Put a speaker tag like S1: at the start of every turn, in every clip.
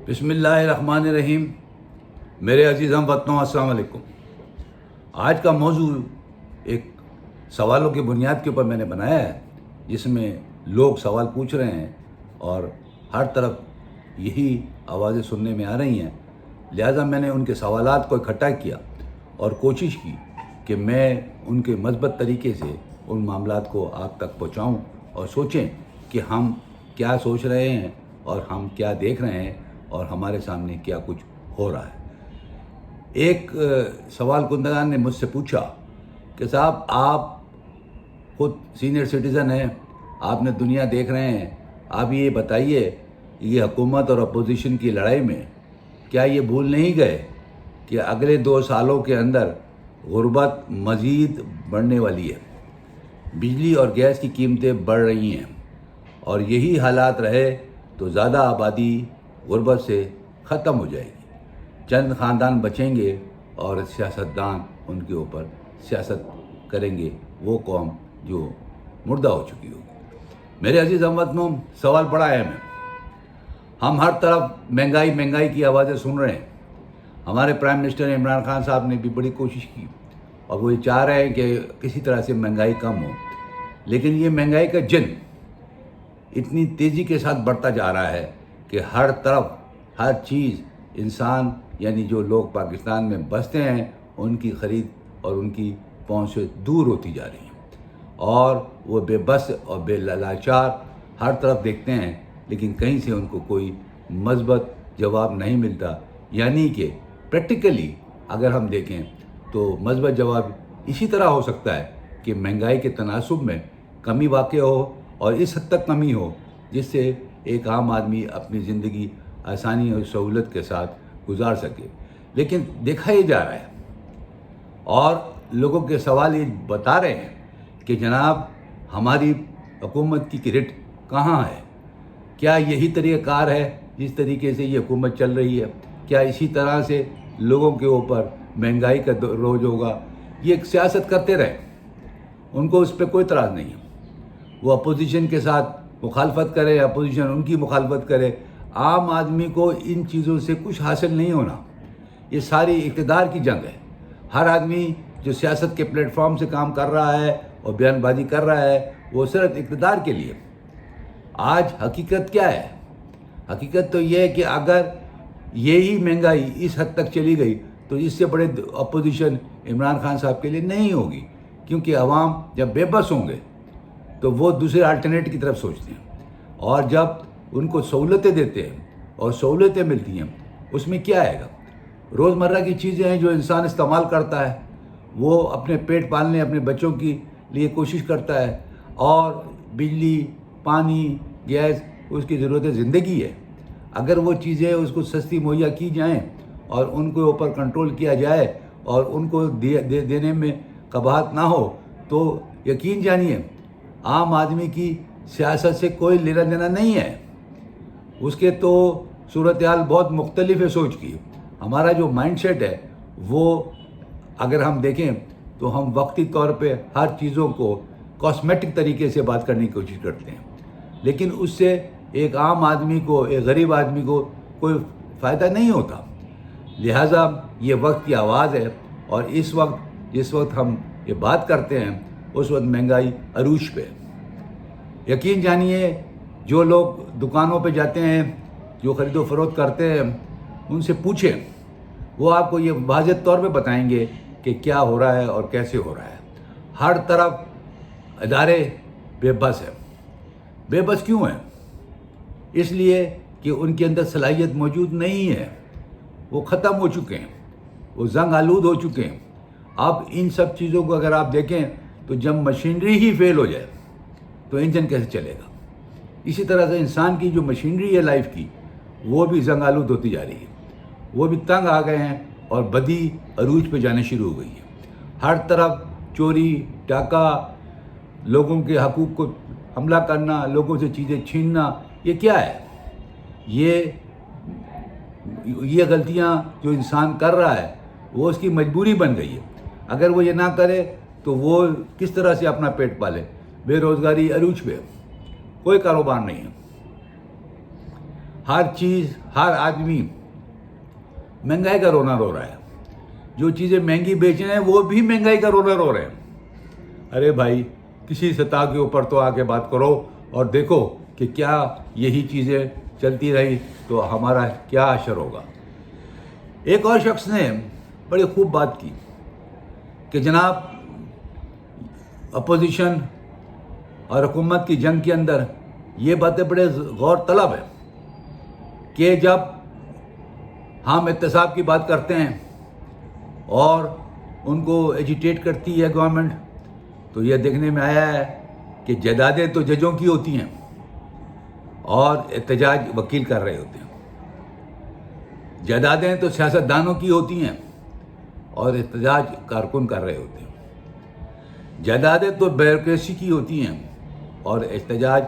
S1: بسم اللہ الرحمن الرحیم۔ میرے عزیز ہم وطنوں، السلام علیکم۔ آج کا موضوع ایک سوالوں کی بنیاد کے اوپر میں نے بنایا ہے، جس میں لوگ سوال پوچھ رہے ہیں اور ہر طرف یہی آوازیں سننے میں آ رہی ہیں، لہٰذا میں نے ان کے سوالات کو اکٹھا کیا اور کوشش کی کہ میں ان کے مثبت طریقے سے ان معاملات کو آپ تک پہنچاؤں اور سوچیں کہ ہم کیا سوچ رہے ہیں اور ہم کیا دیکھ رہے ہیں اور ہمارے سامنے کیا کچھ ہو رہا ہے۔ ایک سوال کنندگان نے مجھ سے پوچھا کہ صاحب آپ خود سینئر سٹیزن ہیں، آپ نے دنیا دیکھ رہے ہیں، آپ یہ بتائیے یہ حکومت اور اپوزیشن کی لڑائی میں کیا یہ بھول نہیں گئے کہ اگلے 2 سالوں کے اندر غربت مزید بڑھنے والی ہے، بجلی اور گیس کی قیمتیں بڑھ رہی ہیں اور یہی حالات رہے تو زیادہ آبادی غربت سے ختم ہو جائے گی، چند خاندان بچیں گے اور سیاستدان ان کے اوپر سیاست کریں گے، وہ قوم جو مردہ ہو چکی ہوگی۔ میرے عزیز ہم وطنوں، سوال بڑا اہم ہے۔ ہم ہر طرف مہنگائی کی آوازیں سن رہے ہیں۔ ہمارے پرائم منسٹر عمران خان صاحب نے بھی بڑی کوشش کی اور وہ یہ چاہ رہے ہیں کہ کسی طرح سے مہنگائی کم ہو، لیکن یہ مہنگائی کا جن اتنی تیزی کے ساتھ بڑھتا جا رہا ہے کہ ہر طرف ہر چیز انسان یعنی جو لوگ پاکستان میں بستے ہیں ان کی خرید اور ان کی پہنچ سے دور ہوتی جا رہی ہیں اور وہ بے بس اور بے لاچار ہر طرف دیکھتے ہیں، لیکن کہیں سے ان کو کوئی مثبت جواب نہیں ملتا۔ یعنی کہ پریکٹیکلی اگر ہم دیکھیں تو مثبت جواب اسی طرح ہو سکتا ہے کہ مہنگائی کے تناسب میں کمی واقع ہو اور اس حد تک کمی ہو جس سے ایک عام آدمی اپنی زندگی آسانی اور سہولت کے ساتھ گزار سکے، لیکن دیکھا یہ جا رہا ہے اور لوگوں کے سوال یہ بتا رہے ہیں کہ جناب ہماری حکومت کی کریڈٹ کہاں ہے؟ کیا یہی طریقہ کار ہے جس طریقے سے یہ حکومت چل رہی ہے؟ کیا اسی طرح سے لوگوں کے اوپر مہنگائی کا روج ہوگا؟ یہ ایک سیاست کرتے رہے، ان کو اس پہ کوئی اعتراض نہیں ہے، وہ اپوزیشن کے ساتھ مخالفت کرے، اپوزیشن ان کی مخالفت کرے، عام آدمی کو ان چیزوں سے کچھ حاصل نہیں ہونا۔ یہ ساری اقتدار کی جنگ ہے۔ ہر آدمی جو سیاست کے پلیٹ فارم سے کام کر رہا ہے اور بیان بازی کر رہا ہے وہ صرف اقتدار کے لیے۔ آج حقیقت کیا ہے؟ حقیقت تو یہ ہے کہ اگر یہی مہنگائی اس حد تک چلی گئی تو اس سے بڑے اپوزیشن عمران خان صاحب کے لیے نہیں ہوگی، کیونکہ عوام جب بے بس ہوں گے تو وہ دوسرے الٹرنیٹ کی طرف سوچتے ہیں، اور جب ان کو سہولتیں دیتے ہیں اور سہولتیں ملتی ہیں اس میں کیا آئے گا؟ روزمرہ کی چیزیں ہیں جو انسان استعمال کرتا ہے، وہ اپنے پیٹ پالنے، اپنے بچوں کی لیے کوشش کرتا ہے، اور بجلی، پانی، گیس اس کی ضرورت زندگی ہے۔ اگر وہ چیزیں اس کو سستی مہیا کی جائیں اور ان کو اوپر کنٹرول کیا جائے اور ان کو دینے میں قباحت نہ ہو تو یقین جانیے عام آدمی کی سیاست سے کوئی لینا دینا نہیں ہے۔ اس کے تو صورتحال بہت مختلف ہے سوچ کی۔ ہمارا جو مائنڈ سیٹ ہے وہ اگر ہم دیکھیں تو ہم وقتی طور پہ ہر چیزوں کو کاسمیٹک طریقے سے بات کرنے کی کوشش کرتے ہیں، لیکن اس سے ایک عام آدمی کو، ایک غریب آدمی کو کوئی فائدہ نہیں ہوتا۔ لہٰذا یہ وقت کی آواز ہے، اور اس وقت جس وقت ہم یہ بات کرتے ہیں اس وقت مہنگائی عروج پہ ہے۔ یقین جانیے جو لوگ دکانوں پہ جاتے ہیں، جو خرید و فروخت کرتے ہیں، ان سے پوچھیں، وہ آپ کو یہ واضح طور پہ بتائیں گے کہ کیا ہو رہا ہے اور کیسے ہو رہا ہے۔ ہر طرف ادارے بے بس ہیں۔ بے بس کیوں ہیں؟ اس لیے کہ ان کے اندر صلاحیت موجود نہیں ہے، وہ ختم ہو چکے ہیں، وہ زنگ آلود ہو چکے ہیں۔ اب ان سب چیزوں کو اگر آپ دیکھیں تو جب مشینری ہی فیل ہو جائے تو انجن کیسے چلے گا؟ اسی طرح سے انسان کی جو مشینری ہے لائف کی وہ بھی زنگ آلود ہوتی جا رہی ہے، وہ بھی تنگ آ گئے ہیں اور بدی عروج پہ جانے شروع ہو گئی ہے۔ ہر طرف چوری، ڈاکہ، لوگوں کے حقوق کو حملہ کرنا، لوگوں سے چیزیں چھیننا، یہ کیا ہے؟ یہ غلطیاں جو انسان کر رہا ہے وہ اس کی مجبوری بن گئی ہے۔ اگر وہ یہ نہ کرے تو وہ کس طرح سے اپنا پیٹ پالے؟ بے روزگاری عروج پہ، کوئی کاروبار نہیں ہے۔ ہر چیز، ہر آدمی مہنگائی کا رونا رو رہا ہے. جو چیزیں مہنگی بیچ رہے ہیں وہ بھی مہنگائی کا رونا رو رہے ہیں. ارے بھائی، کسی سطح کے اوپر تو آ کے بات کرو اور دیکھو کہ کیا یہی چیزیں چلتی رہی تو ہمارا کیا اثر ہوگا. ایک اور شخص نے بڑی خوب بات کی کہ جناب اپوزیشن اور حکومت کی جنگ کے اندر یہ باتیں بڑے غور طلب ہے کہ جب ہم احتساب کی بات کرتے ہیں اور ان کو ایجیٹیٹ کرتی ہے گورنمنٹ، تو یہ دیکھنے میں آیا ہے کہ جائیدادیں تو ججوں کی ہوتی ہیں اور احتجاج وکیل کر رہے ہوتے ہیں. جائیدادیں تو سیاستدانوں کی ہوتی ہیں اور احتجاج کارکن کر رہے ہوتے ہیں. جائیدادیں تو بیوروکریسی کی ہوتی ہیں اور احتجاج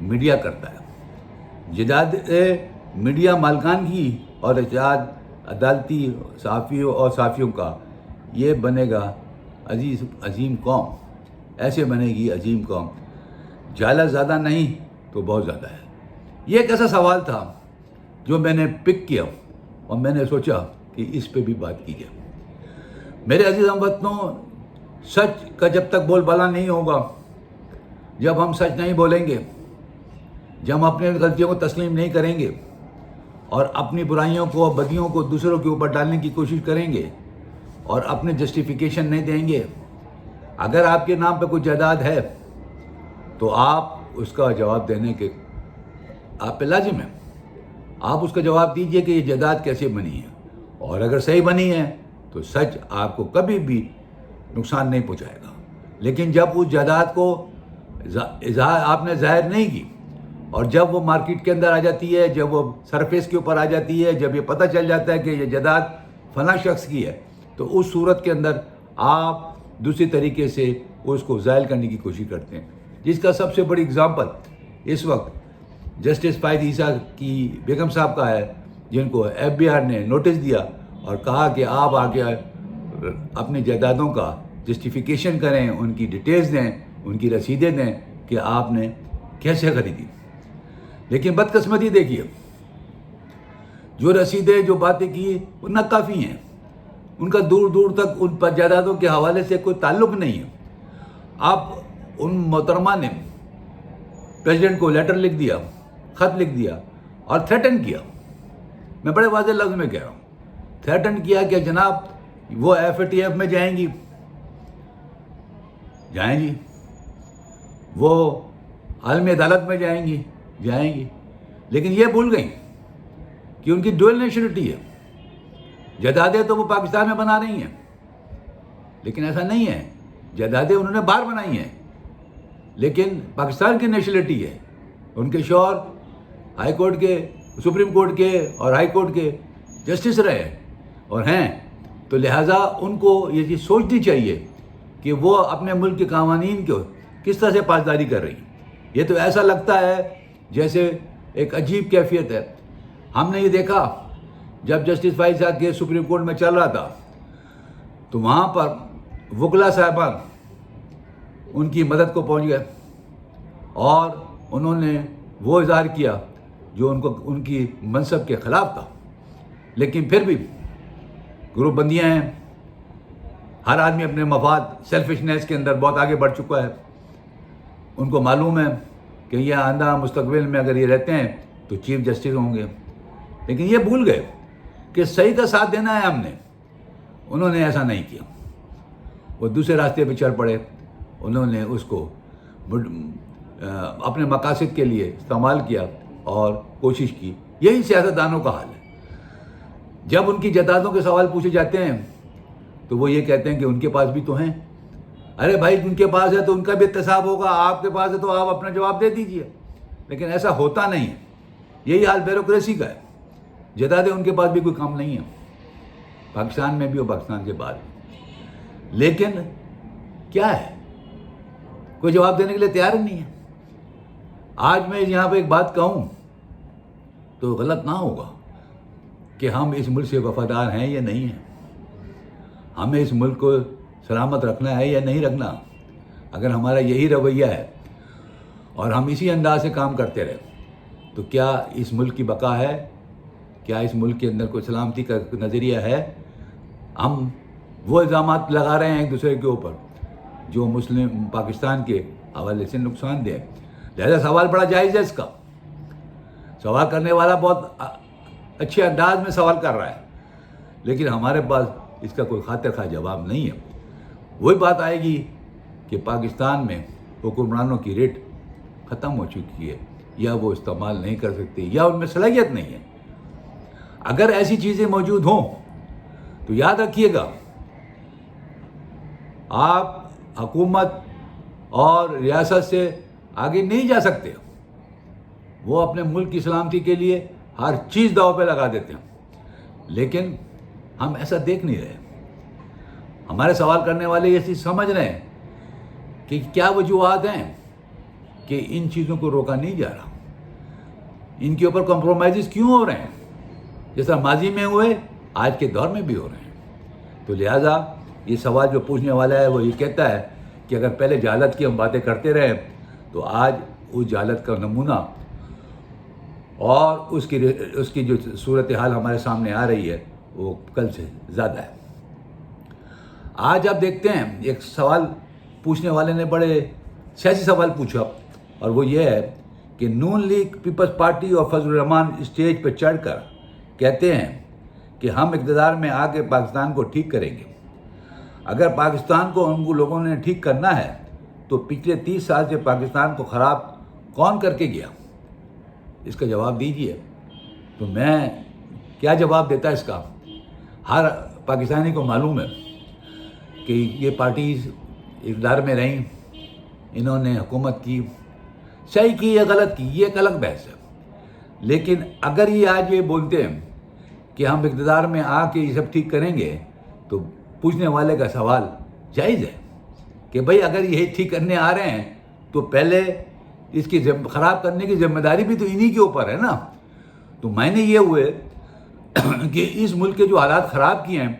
S1: میڈیا کرتا ہے. جائیدادیں میڈیا مالکان کی اور احتجاج عدالتی صحافیوں اور صحافیوں کا. یہ بنے گا عظیم قوم، ایسے بنے گی عظیم قوم. جالا زیادہ نہیں تو بہت زیادہ ہے. یہ ایک ایسا سوال تھا جو میں نے پک کیا اور میں نے سوچا کہ اس پہ بھی بات کی جائے. میرے عزیز ہم وطنوں، سچ کا جب تک بول بالا نہیں ہوگا، جب ہم سچ نہیں بولیں گے، جب ہم اپنے غلطیوں کو تسلیم نہیں کریں گے اور اپنی برائیوں کو اور بدیوں کو دوسروں کے اوپر ڈالنے کی کوشش کریں گے اور اپنے جسٹیفیکیشن نہیں دیں گے. اگر آپ کے نام پہ کوئی جائیداد ہے تو آپ اس کا جواب دینے کے آپ پہ لازم ہے. آپ اس کا جواب دیجئے کہ یہ جائیداد کیسے بنی ہے، اور اگر صحیح بنی ہے تو سچ آپ کو کبھی بھی نقصان نہیں پہنچائے گا. لیکن جب اس جائیداد کو آپ نے ظاہر نہیں کی اور جب وہ مارکیٹ کے اندر آ جاتی ہے، جب وہ سرفیس کے اوپر آ جاتی ہے، جب یہ پتہ چل جاتا ہے کہ یہ جائیداد فلاں شخص کی ہے، تو اس صورت کے اندر آپ دوسری طریقے سے اس کو زائل کرنے کی کوشش کرتے ہیں. جس کا سب سے بڑی اگزامپل اس وقت جسٹس فائد عیسیٰ کی بیگم صاحب کا ہے، جن کو FBI نے نوٹس دیا اور کہا کہ آپ آ کے اپنی جائیدادوں کا جسٹیفیکیشن کریں، ان کی ڈیٹیلز دیں، ان کی رسیدیں دیں کہ آپ نے کیسے خریدی. لیکن بدقسمتی دیکھیے، جو رسیدیں جو باتیں کی وہ ناکافی ہیں. ان کا دور دور تک ان پر جائیدادوں کے حوالے سے کوئی تعلق نہیں ہے. اب ان محترمہ نے پریزیڈنٹ کو لیٹر لکھ دیا، خط لکھ دیا اور تھریٹن کیا. میں بڑے واضح لفظ میں کہہ رہا ہوں، تھریٹن کیا کہ جناب وہ FATF میں جائیں گی، جائیں گی، وہ عالمی عدالت میں جائیں گی، جائیں گی. لیکن یہ بھول گئیں کہ ان کی ڈوئل نیشنلٹی ہے. جائیدادیں تو وہ پاکستان میں بنا رہی ہیں، لیکن ایسا نہیں ہے. جائیدادیں انہوں نے باہر بنائی ہیں، لیکن پاکستان کی نیشنلٹی ہے. ان کے شوہر ہائی کورٹ کے، سپریم کورٹ کے اور ہائی کورٹ کے جسٹس رہے اور ہیں، تو لہٰذا ان کو یہ چیز سوچنی چاہیے کہ وہ اپنے ملک کے قوانین کو کس طرح سے پاسداری کر رہی ہیں. یہ تو ایسا لگتا ہے جیسے ایک عجیب کیفیت ہے. ہم نے یہ دیکھا جب جسٹس فائد صاحب کے سپریم کورٹ میں چل رہا تھا تو وہاں پر وکلا صاحبان ان کی مدد کو پہنچ گئے اور انہوں نے وہ اظہار کیا جو ان کی منصب کے خلاف تھا. لیکن پھر بھی گروپ بندیاں ہیں، ہر آدمی اپنے مفاد سیلفشنیس کے اندر بہت آگے بڑھ چکا ہے. ان کو معلوم ہے کہ یہ آئندہ مستقبل میں اگر یہ رہتے ہیں تو چیف جسٹس ہوں گے. لیکن یہ بھول گئے کہ صحیح کا ساتھ دینا ہے ہم نے. انہوں نے ایسا نہیں کیا، وہ دوسرے راستے پہ چل پڑے. انہوں نے اس کو اپنے مقاصد کے لیے استعمال کیا اور کوشش کی. یہی سیاستدانوں کا حال ہے. جب ان کی جائیدادوں کے سوال پوچھے جاتے ہیں تو وہ یہ کہتے ہیں کہ ان کے پاس بھی تو ہیں. ارے بھائی، ان کے پاس ہے تو ان کا بھی احتساب ہوگا، آپ کے پاس ہے تو آپ اپنا جواب دے دیجئے. لیکن ایسا ہوتا نہیں ہے. یہی حال بیوروکریسی کا ہے. جائیدادیں ان کے پاس بھی کوئی کام نہیں ہے، پاکستان میں بھی اور پاکستان کے بعد. لیکن کیا ہے، کوئی جواب دینے کے لیے تیار نہیں ہے. آج میں یہاں پہ ایک بات کہوں تو غلط نہ ہوگا کہ ہم اس ملک سے وفادار ہیں یا نہیں ہیں. ہمیں اس ملک کو سلامت رکھنا ہے یا نہیں رکھنا. اگر ہمارا یہی رویہ ہے اور ہم اسی انداز سے کام کرتے رہے تو کیا اس ملک کی بقا ہے؟ کیا اس ملک کے اندر کوئی سلامتی کا نظریہ ہے؟ ہم وہ الزامات لگا رہے ہیں ایک دوسرے کے اوپر جو مسلم پاکستان کے حوالے سے نقصان دہ ہے. لہذا سوال بڑا جائز ہے. اس کا سوال کرنے والا بہت اچھے انداز میں سوال کر رہا ہے، لیکن ہمارے پاس اس کا کوئی خاطر خواہ جواب نہیں ہے. وہی بات آئے گی کہ پاکستان میں حکمرانوں کی ریٹ ختم ہو چکی ہے، یا وہ استعمال نہیں کر سکتے، یا ان میں صلاحیت نہیں ہے. اگر ایسی چیزیں موجود ہوں تو یاد رکھیے گا، آپ حکومت اور ریاست سے آگے نہیں جا سکتے. وہ اپنے ملک کی سلامتی کے لیے ہر چیز داؤ پہ لگا دیتے ہیں، لیکن ہم ایسا دیکھ نہیں رہے. ہمارے سوال کرنے والے یہ چیز سمجھ رہے ہیں کہ کیا وجوہات ہیں کہ ان چیزوں کو روکا نہیں جا رہا، ان کے اوپر کمپرومائزز کیوں ہو رہے ہیں، جیسا ماضی میں ہوئے آج کے دور میں بھی ہو رہے ہیں. تو لہٰذا یہ سوال جو پوچھنے والا ہے وہ یہ کہتا ہے کہ اگر پہلے جہالت کی ہم باتیں کرتے رہے تو آج اس جہالت کا نمونہ اور اس کی جو صورتحال ہمارے سامنے آ رہی ہے وہ کل سے زیادہ ہے. آج آپ دیکھتے ہیں ایک سوال پوچھنے والے نے بڑے سیاسی سوال پوچھا، اور وہ یہ ہے کہ نون لیگ پیپلز پارٹی اور فضل الرحمان اسٹیج پہ چڑھ کر کہتے ہیں کہ ہم اقتدار میں آ کے پاکستان کو ٹھیک کریں گے. اگر پاکستان کو ان لوگوں نے ٹھیک کرنا ہے تو پچھلے 30 سال سے پاکستان کو خراب کون کر کے گیا؟ اس کا جواب دیجیے. تو میں کیا جواب دیتا اس کا؟ ہر پاکستانی کو معلوم ہے کہ یہ پارٹیز اقتدار میں رہیں، انہوں نے حکومت کی، صحیح کی یا غلط کی یہ ایک الگ بحث ہے. لیکن اگر یہ آج یہ بولتے ہیں کہ ہم اقتدار میں آ کے یہ سب ٹھیک کریں گے، تو پوچھنے والے کا سوال جائز ہے کہ بھئی اگر یہ ٹھیک کرنے آ رہے ہیں تو پہلے اس کی خراب کرنے کی ذمہ داری بھی تو انہی کے اوپر ہے نا. تو معنی یہ ہوئے کہ اس ملک کے جو حالات خراب کیے ہیں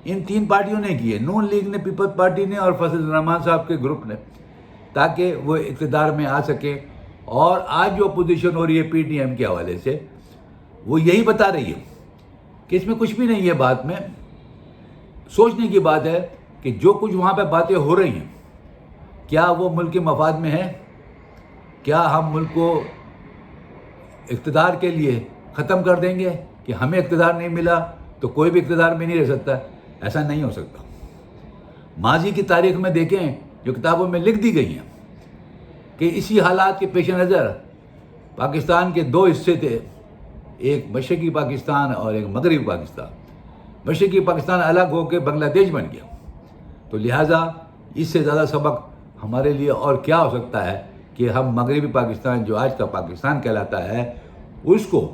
S1: ان 3 پارٹیوں نے کیے، نون لیگ نے، پیپلز پارٹی نے اور فضل الرحمان صاحب کے گروپ نے، تاکہ وہ اقتدار میں آ سکے. اور آج جو اپوزیشن ہو رہی ہے پی ٹی ایم کے حوالے سے وہ یہی بتا رہی ہے کہ اس میں کچھ بھی نہیں ہے. بات میں سوچنے کی بات ہے کہ جو کچھ وہاں پہ باتیں ہو رہی ہیں کیا وہ ملک کے مفاد میں ہے؟ کیا ہم ملک کو اقتدار کے لیے ختم کر دیں گے کہ ہمیں اقتدار نہیں ملا تو کوئی بھی اقتدار میں نہیں رہ سکتا؟ ایسا نہیں ہو سکتا. ماضی کی تاریخ میں دیکھیں جو کتابوں میں لکھ دی گئی ہیں کہ اسی حالات کے پیش نظر پاکستان کے 2 حصے تھے، ایک مشرقی پاکستان اور ایک مغربی پاکستان. مشرقی پاکستان الگ ہو کے بنگلہ دیش بن گیا. تو لہٰذا اس سے زیادہ سبق ہمارے لیے اور کیا ہو سکتا ہے کہ ہم مغربی پاکستان جو آج کا پاکستان کہلاتا ہے اس کو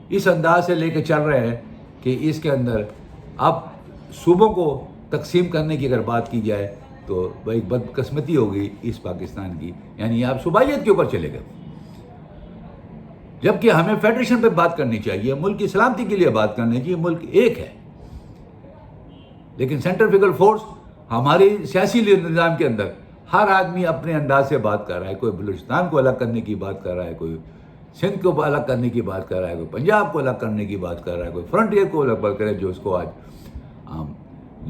S1: اس انداز سے لے کے چل رہے ہیں کہ اس کے اندر اب صوبوں کو تقسیم کرنے کی اگر بات کی جائے تو بھائی بدقسمتی ہو گئی اس پاکستان کی، یعنی آپ صوبائیت کے اوپر چلے گئے. جبکہ ہمیں فیڈریشن پہ بات کرنی چاہیے، ملک کی سلامتی کے لیے بات کرنی چاہیے. ملک ایک ہے، لیکن سینٹریفیگل فورس ہماری سیاسی نظام کے اندر ہر آدمی اپنے انداز سے بات کر رہا ہے. کوئی بلوچستان کو الگ کرنے کی بات کر رہا ہے، کوئی سندھ کو الگ کرنے کی بات کر رہا ہے، کوئی پنجاب کو الگ کرنے کی بات کر رہا ہے، کوئی فرنٹیئر کو الگ بات کر رہا ہے، جو اس کو آج ہم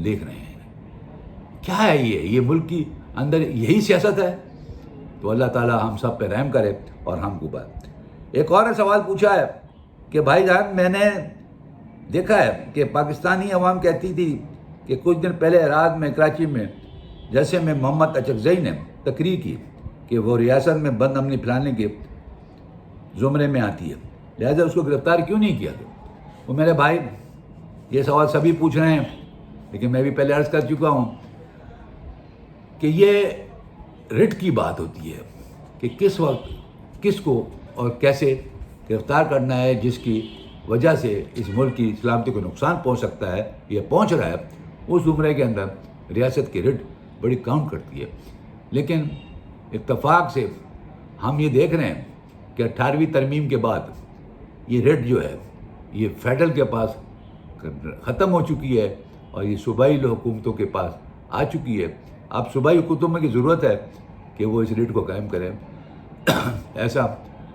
S1: دیکھ رہے ہیں. کیا ہے یہ ملک کی اندر یہی سیاست ہے؟ تو اللہ تعالیٰ ہم سب پہ رحم کرے اور ہم کو بات. ایک اور سوال پوچھا ہے کہ بھائی جان میں نے دیکھا ہے کہ پاکستانی عوام کہتی تھی کہ کچھ دن پہلے رات میں کراچی میں جیسے میں محمد اچکزئی نے تقریر کی کہ وہ ریاست میں بند امنی پھیلانے کے زمرے میں آتی ہے، لہذا اس کو گرفتار کیوں نہیں کیا گیا؟ وہ میرے بھائی یہ سوال سبھی پوچھ رہے ہیں، لیکن میں بھی پہلے عرض کر چکا ہوں کہ یہ رٹ کی بات ہوتی ہے کہ کس وقت کس کو اور کیسے گرفتار کرنا ہے، جس کی وجہ سے اس ملک کی سلامتی کو نقصان پہنچ سکتا ہے یا پہنچ رہا ہے. اس زمرے کے اندر ریاست کی رٹ بڑی کاؤنٹ کرتی ہے. لیکن اتفاق سے ہم یہ دیکھ رہے ہیں کہ 18ویں ترمیم کے بعد یہ رٹ جو ہے یہ فیڈرل کے پاس ختم ہو چکی ہے اور یہ صوبائی حکومتوں کے پاس آ چکی ہے. اب صوبائی حکومتوں کی ضرورت ہے کہ وہ اس رٹ کو قائم کریں. ایسا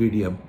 S1: PDM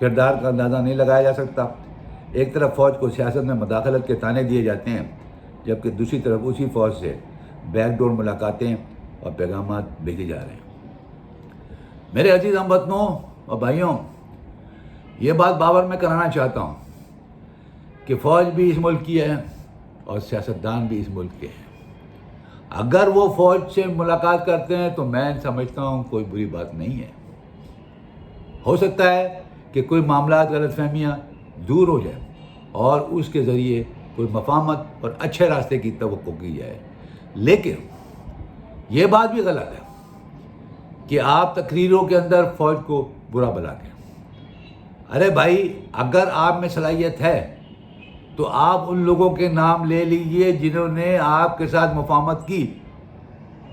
S1: کردار کا اندازہ نہیں لگایا جا سکتا۔ ایک طرف فوج کو سیاست میں مداخلت کے طعنے دیے جاتے ہیں، جبکہ دوسری طرف اسی فوج سے بیک ڈور ملاقاتیں اور پیغامات بھیجے جا رہے ہیں۔ میرے عزیز ہم وطنوں اور بھائیوں، یہ بات باور میں کرانا چاہتا ہوں کہ فوج بھی اس ملک کی ہے اور سیاستدان بھی اس ملک کے ہیں۔ اگر وہ فوج سے ملاقات کرتے ہیں تو میں سمجھتا ہوں کوئی بری بات نہیں ہے۔ ہو سکتا ہے کہ کوئی معاملات، غلط فہمیاں دور ہو جائیں اور اس کے ذریعے کوئی مفاہمت اور اچھے راستے کی توقع کی جائے، لیکن یہ بات بھی غلط ہے کہ آپ تقریروں کے اندر فوج کو برا بلا کے، ارے بھائی اگر آپ میں صلاحیت ہے تو آپ ان لوگوں کے نام لے لیجئے جنہوں نے آپ کے ساتھ مفاہمت کی۔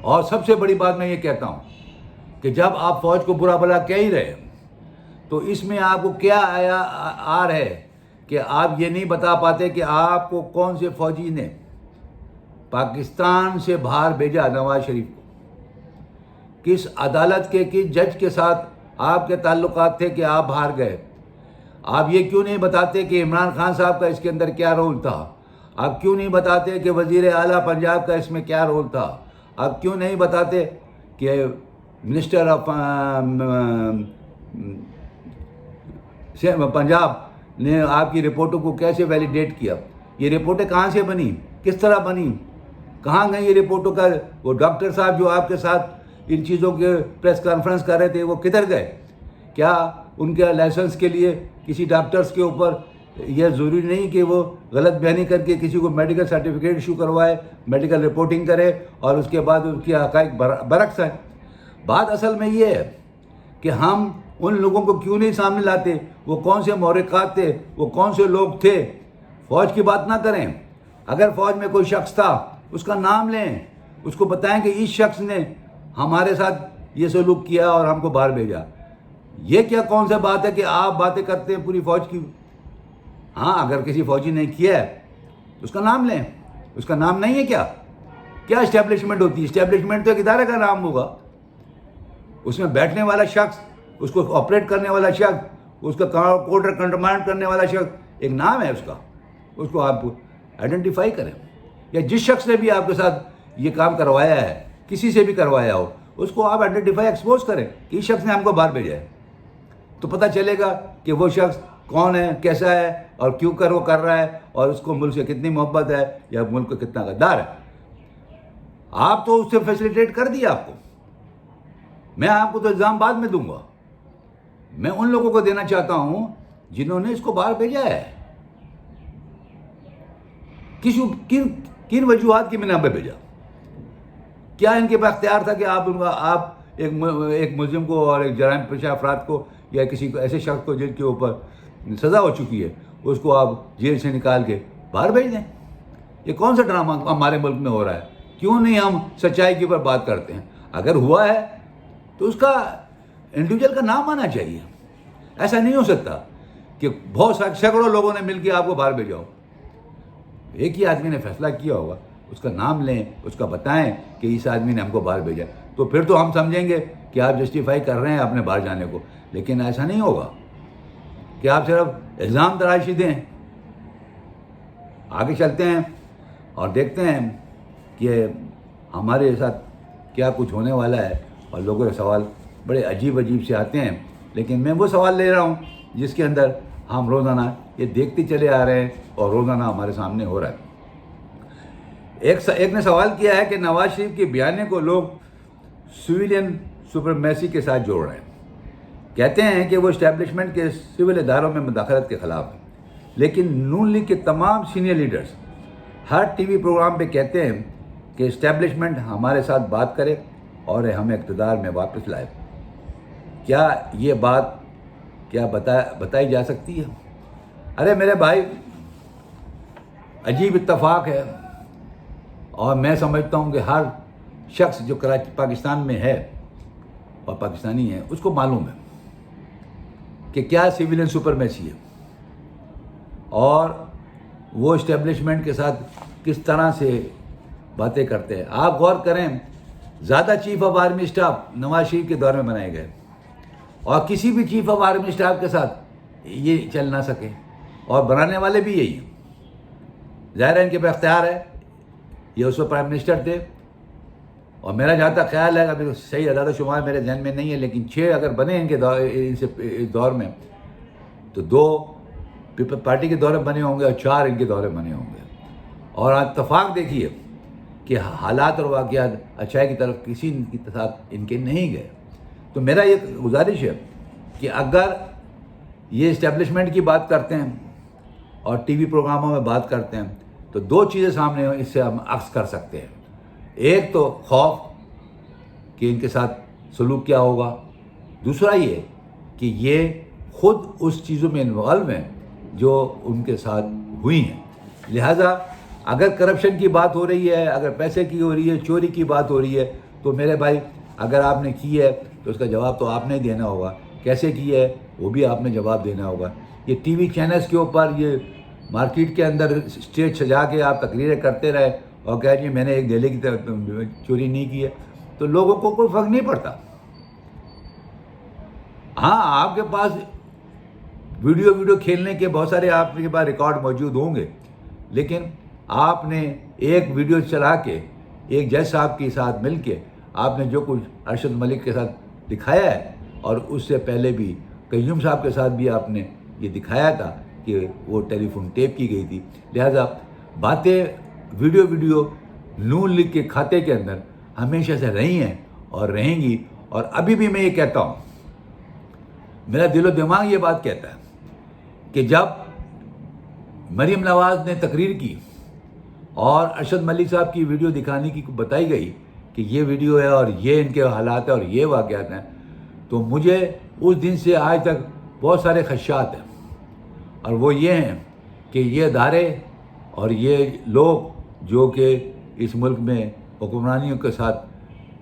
S1: اور سب سے بڑی بات میں یہ کہتا ہوں کہ جب آپ فوج کو برا بلا کہہ ہی رہے تو اس میں آپ کو کیا آ رہا ہے کہ آپ یہ نہیں بتا پاتے کہ آپ کو کون سے فوجی نے پاکستان سے باہر بھیجا، نواز شریف کو، کس عدالت کے کس جج کے ساتھ آپ کے تعلقات تھے کہ آپ باہر گئے۔ آپ یہ کیوں نہیں بتاتے کہ عمران خان صاحب کا اس کے اندر کیا رول تھا؟ آپ کیوں نہیں بتاتے کہ وزیر اعلیٰ پنجاب کا اس میں کیا رول تھا؟ آپ کیوں نہیں بتاتے کہ منسٹر آف پنجاب نے آپ کی رپورٹوں کو کیسے ویلیڈیٹ کیا؟ یہ رپورٹیں کہاں سے بنی؟ کس طرح بنی؟ کہاں گئی یہ رپورٹوں کا؟ وہ ڈاکٹر صاحب جو آپ کے ساتھ ان چیزوں کے پریس کانفرنس کر رہے تھے وہ کدھر گئے؟ کیا ان کے لائسنس کے لیے کسی ڈاکٹرز کے اوپر یہ ضروری نہیں کہ وہ غلط بیانی کر کے کسی کو میڈیکل سرٹیفکیٹ ایشو کروائے، میڈیکل رپورٹنگ کرے اور اس کے بعد اس کی حقائق برعکس ہیں؟ بات اصل میں یہ ہے کہ ہم ان لوگوں کو کیوں نہیں سامنے لاتے؟ وہ کون سے محرکات تھے؟ وہ کون سے لوگ تھے؟ فوج کی بات نہ کریں، اگر فوج میں کوئی شخص تھا اس کا نام لیں، اس کو بتائیں کہ اس شخص نے ہمارے ساتھ یہ سلوک کیا اور ہم کو باہر بھیجا۔ یہ کیا کون سا بات ہے کہ آپ باتیں کرتے ہیں پوری فوج کی؟ ہاں اگر کسی فوجی نے کیا ہے تو اس کا نام لیں۔ اس کا نام نہیں ہے کیا اسٹیبلشمنٹ ہوتی ہے؟ اسٹیبلشمنٹ تو ایک ادارے کا نام ہوگا، اس میں بیٹھنے والا شخص، اس کو آپریٹ کرنے والا شخص، اس کا کوڈر کنٹرمانڈ کرنے والا شخص، ایک نام ہے اس کا، اس کو آپ آئیڈینٹیفائی کریں۔ یا جس شخص نے بھی آپ کے ساتھ یہ کام کروایا ہے، کسی سے بھی کروایا ہو، اس کو آپ آئیڈینٹیفائی ایکسپوز کریں کہ اس شخص نے ہم کو باہر بھیجا ہے، تو پتہ چلے گا کہ وہ شخص کون ہے، کیسا ہے اور کیوں وہ کر رہا ہے، اور اس کو ملک سے کتنی محبت ہے یا ملک کو کتنا غدار ہے۔ آپ تو اس سے فیسیلیٹیٹ کر دیا آپ کو، میں آپ کو تو الزام بعد میں دوں گا۔ میں ان لوگوں کو دینا چاہتا ہوں جنہوں نے اس کو باہر بھیجا ہے، کن وجوہات کی بنا پہ بھیجا؟ کیا ان کے پاس اختیار تھا کہ آپ ایک ملزم کو اور ایک جرائم پیشہ افراد کو یا کسی کو ایسے شخص کو جن کے اوپر سزا ہو چکی ہے اس کو آپ جیل سے نکال کے باہر بھیج دیں؟ یہ کون سا ڈرامہ ہمارے ملک میں ہو رہا ہے؟ کیوں نہیں ہم سچائی کے اوپر بات کرتے ہیں؟ اگر ہوا ہے تو اس کا انڈیویجول کا نام آنا چاہیے۔ ایسا نہیں ہو سکتا کہ بہت سینکڑوں لوگوں نے مل کے آپ کو باہر بھیجا ہو۔ ایک ہی آدمی نے فیصلہ کیا ہوگا، اس کا نام لیں، اس کا بتائیں کہ اس آدمی نے ہم کو باہر بھیجا، تو پھر تو ہم سمجھیں گے کہ آپ جسٹیفائی کر رہے ہیں اپنے باہر جانے کو۔ لیکن ایسا نہیں ہوگا کہ آپ صرف الزام تراشی دیں۔ آگے چلتے ہیں اور دیکھتے ہیں کہ ہمارے ساتھ کیا کچھ ہونے والا ہے، اور لوگوں کے سوال بڑے عجیب سے آتے ہیں، لیکن میں وہ سوال لے رہا ہوں جس کے اندر ہم روزانہ یہ دیکھتے چلے آ رہے ہیں اور روزانہ ہمارے سامنے ہو رہا ہے۔ ایک نے سوال کیا ہے کہ نواز شریف کے بیانے کو لوگ سویلین سپرمیسی کے ساتھ جوڑ رہے ہیں، کہتے ہیں کہ وہ اسٹیبلشمنٹ کے سول اداروں میں مداخلت کے خلاف ہیں، لیکن نون لیگ کے تمام سینئر لیڈرز ہر ٹی وی پروگرام پہ کہتے ہیں کہ اسٹیبلشمنٹ ہمارے ساتھ بات کرے اور ہمیں اقتدار میں واپس لائے۔ کیا یہ بات بتائی جا سکتی ہے؟ ارے میرے بھائی، عجیب اتفاق ہے، اور میں سمجھتا ہوں کہ ہر شخص جو پاکستان میں ہے اور پاکستانی ہے اس کو معلوم ہے کہ کیا سویلین سپرمیسی ہے اور وہ اسٹیبلشمنٹ کے ساتھ کس طرح سے باتیں کرتے ہیں۔ آپ غور کریں، زیادہ chief of army staff Nawaz Sharif کے دور میں بنائے گئے، اور کسی بھی چیف آف آرمی اسٹاف کے ساتھ یہ چل نہ سکے، اور بنانے والے بھی یہی ہیں۔ ظاہر ہے ان کے پاس اختیار ہے، یہ اس وقت پرائم منسٹر تھے، اور میرا جہاں تک خیال ہے، ابھی صحیح عدد و شمار میرے ذہن میں نہیں ہے، لیکن 6 اگر بنے ان کے دور میں، تو 2 پیپل پارٹی کے دور میں بنے ہوں گے اور 4 ان کے دور میں بنے ہوں گے۔ اور اتفاق دیکھیے کہ حالات اور واقعات اچھائی کی طرف کسی کے ساتھ ان کے نہیں گئے۔ تو میرا یہ گزارش ہے کہ اگر یہ اسٹیبلشمنٹ کی بات کرتے ہیں اور ٹی وی پروگراموں میں بات کرتے ہیں، تو 2 چیزیں سامنے اس سے ہم عکس کر سکتے ہیں۔ ایک تو خوف کہ ان کے ساتھ سلوک کیا ہوگا، دوسرا یہ کہ یہ خود اس چیزوں میں انوالو ہیں جو ان کے ساتھ ہوئی ہیں۔ لہٰذا اگر کرپشن کی بات ہو رہی ہے، اگر پیسے کی ہو رہی ہے، چوری کی بات ہو رہی ہے، تو میرے بھائی اگر آپ نے کی ہے تو اس کا جواب تو آپ نے دینا ہوگا، کیسے کی ہے وہ بھی آپ نے جواب دینا ہوگا۔ یہ ٹی وی چینلز کے اوپر یہ مارکیٹ کے اندر اسٹیج سجا کے آپ تقریریں کرتے رہے اور کہہ رہی میں نے ایک دہلی کی چوری نہیں کی ہے، تو لوگوں کو کوئی فرق نہیں پڑتا۔ ہاں، آپ کے پاس ویڈیو کھیلنے کے بہت سارے آپ کے پاس ریکارڈ موجود ہوں گے، لیکن آپ نے ایک ویڈیو چلا کے ایک جج صاحب کے ساتھ مل کے آپ نے جو کچھ ارشد ملک کے ساتھ دکھایا ہے، اور اس سے پہلے بھی قیوم صاحب کے ساتھ بھی آپ نے یہ دکھایا تھا کہ وہ ٹیلی فون ٹیپ کی گئی تھی۔ لہذا باتیں ویڈیو نون لیگ کے کھاتے کے اندر ہمیشہ سے رہی ہیں اور رہیں گی، اور ابھی بھی میں یہ کہتا ہوں، میرا دل و دماغ یہ بات کہتا ہے کہ جب مریم نواز نے تقریر کی اور ارشد ملک صاحب کی ویڈیو دکھانے کی بتائی گئی کہ یہ ویڈیو ہے اور یہ ان کے حالات ہیں اور یہ واقعات ہیں، تو مجھے اس دن سے آج تک بہت سارے خدشات ہیں، اور وہ یہ ہیں کہ یہ ادارے اور یہ لوگ جو کہ اس ملک میں حکمرانیوں کے ساتھ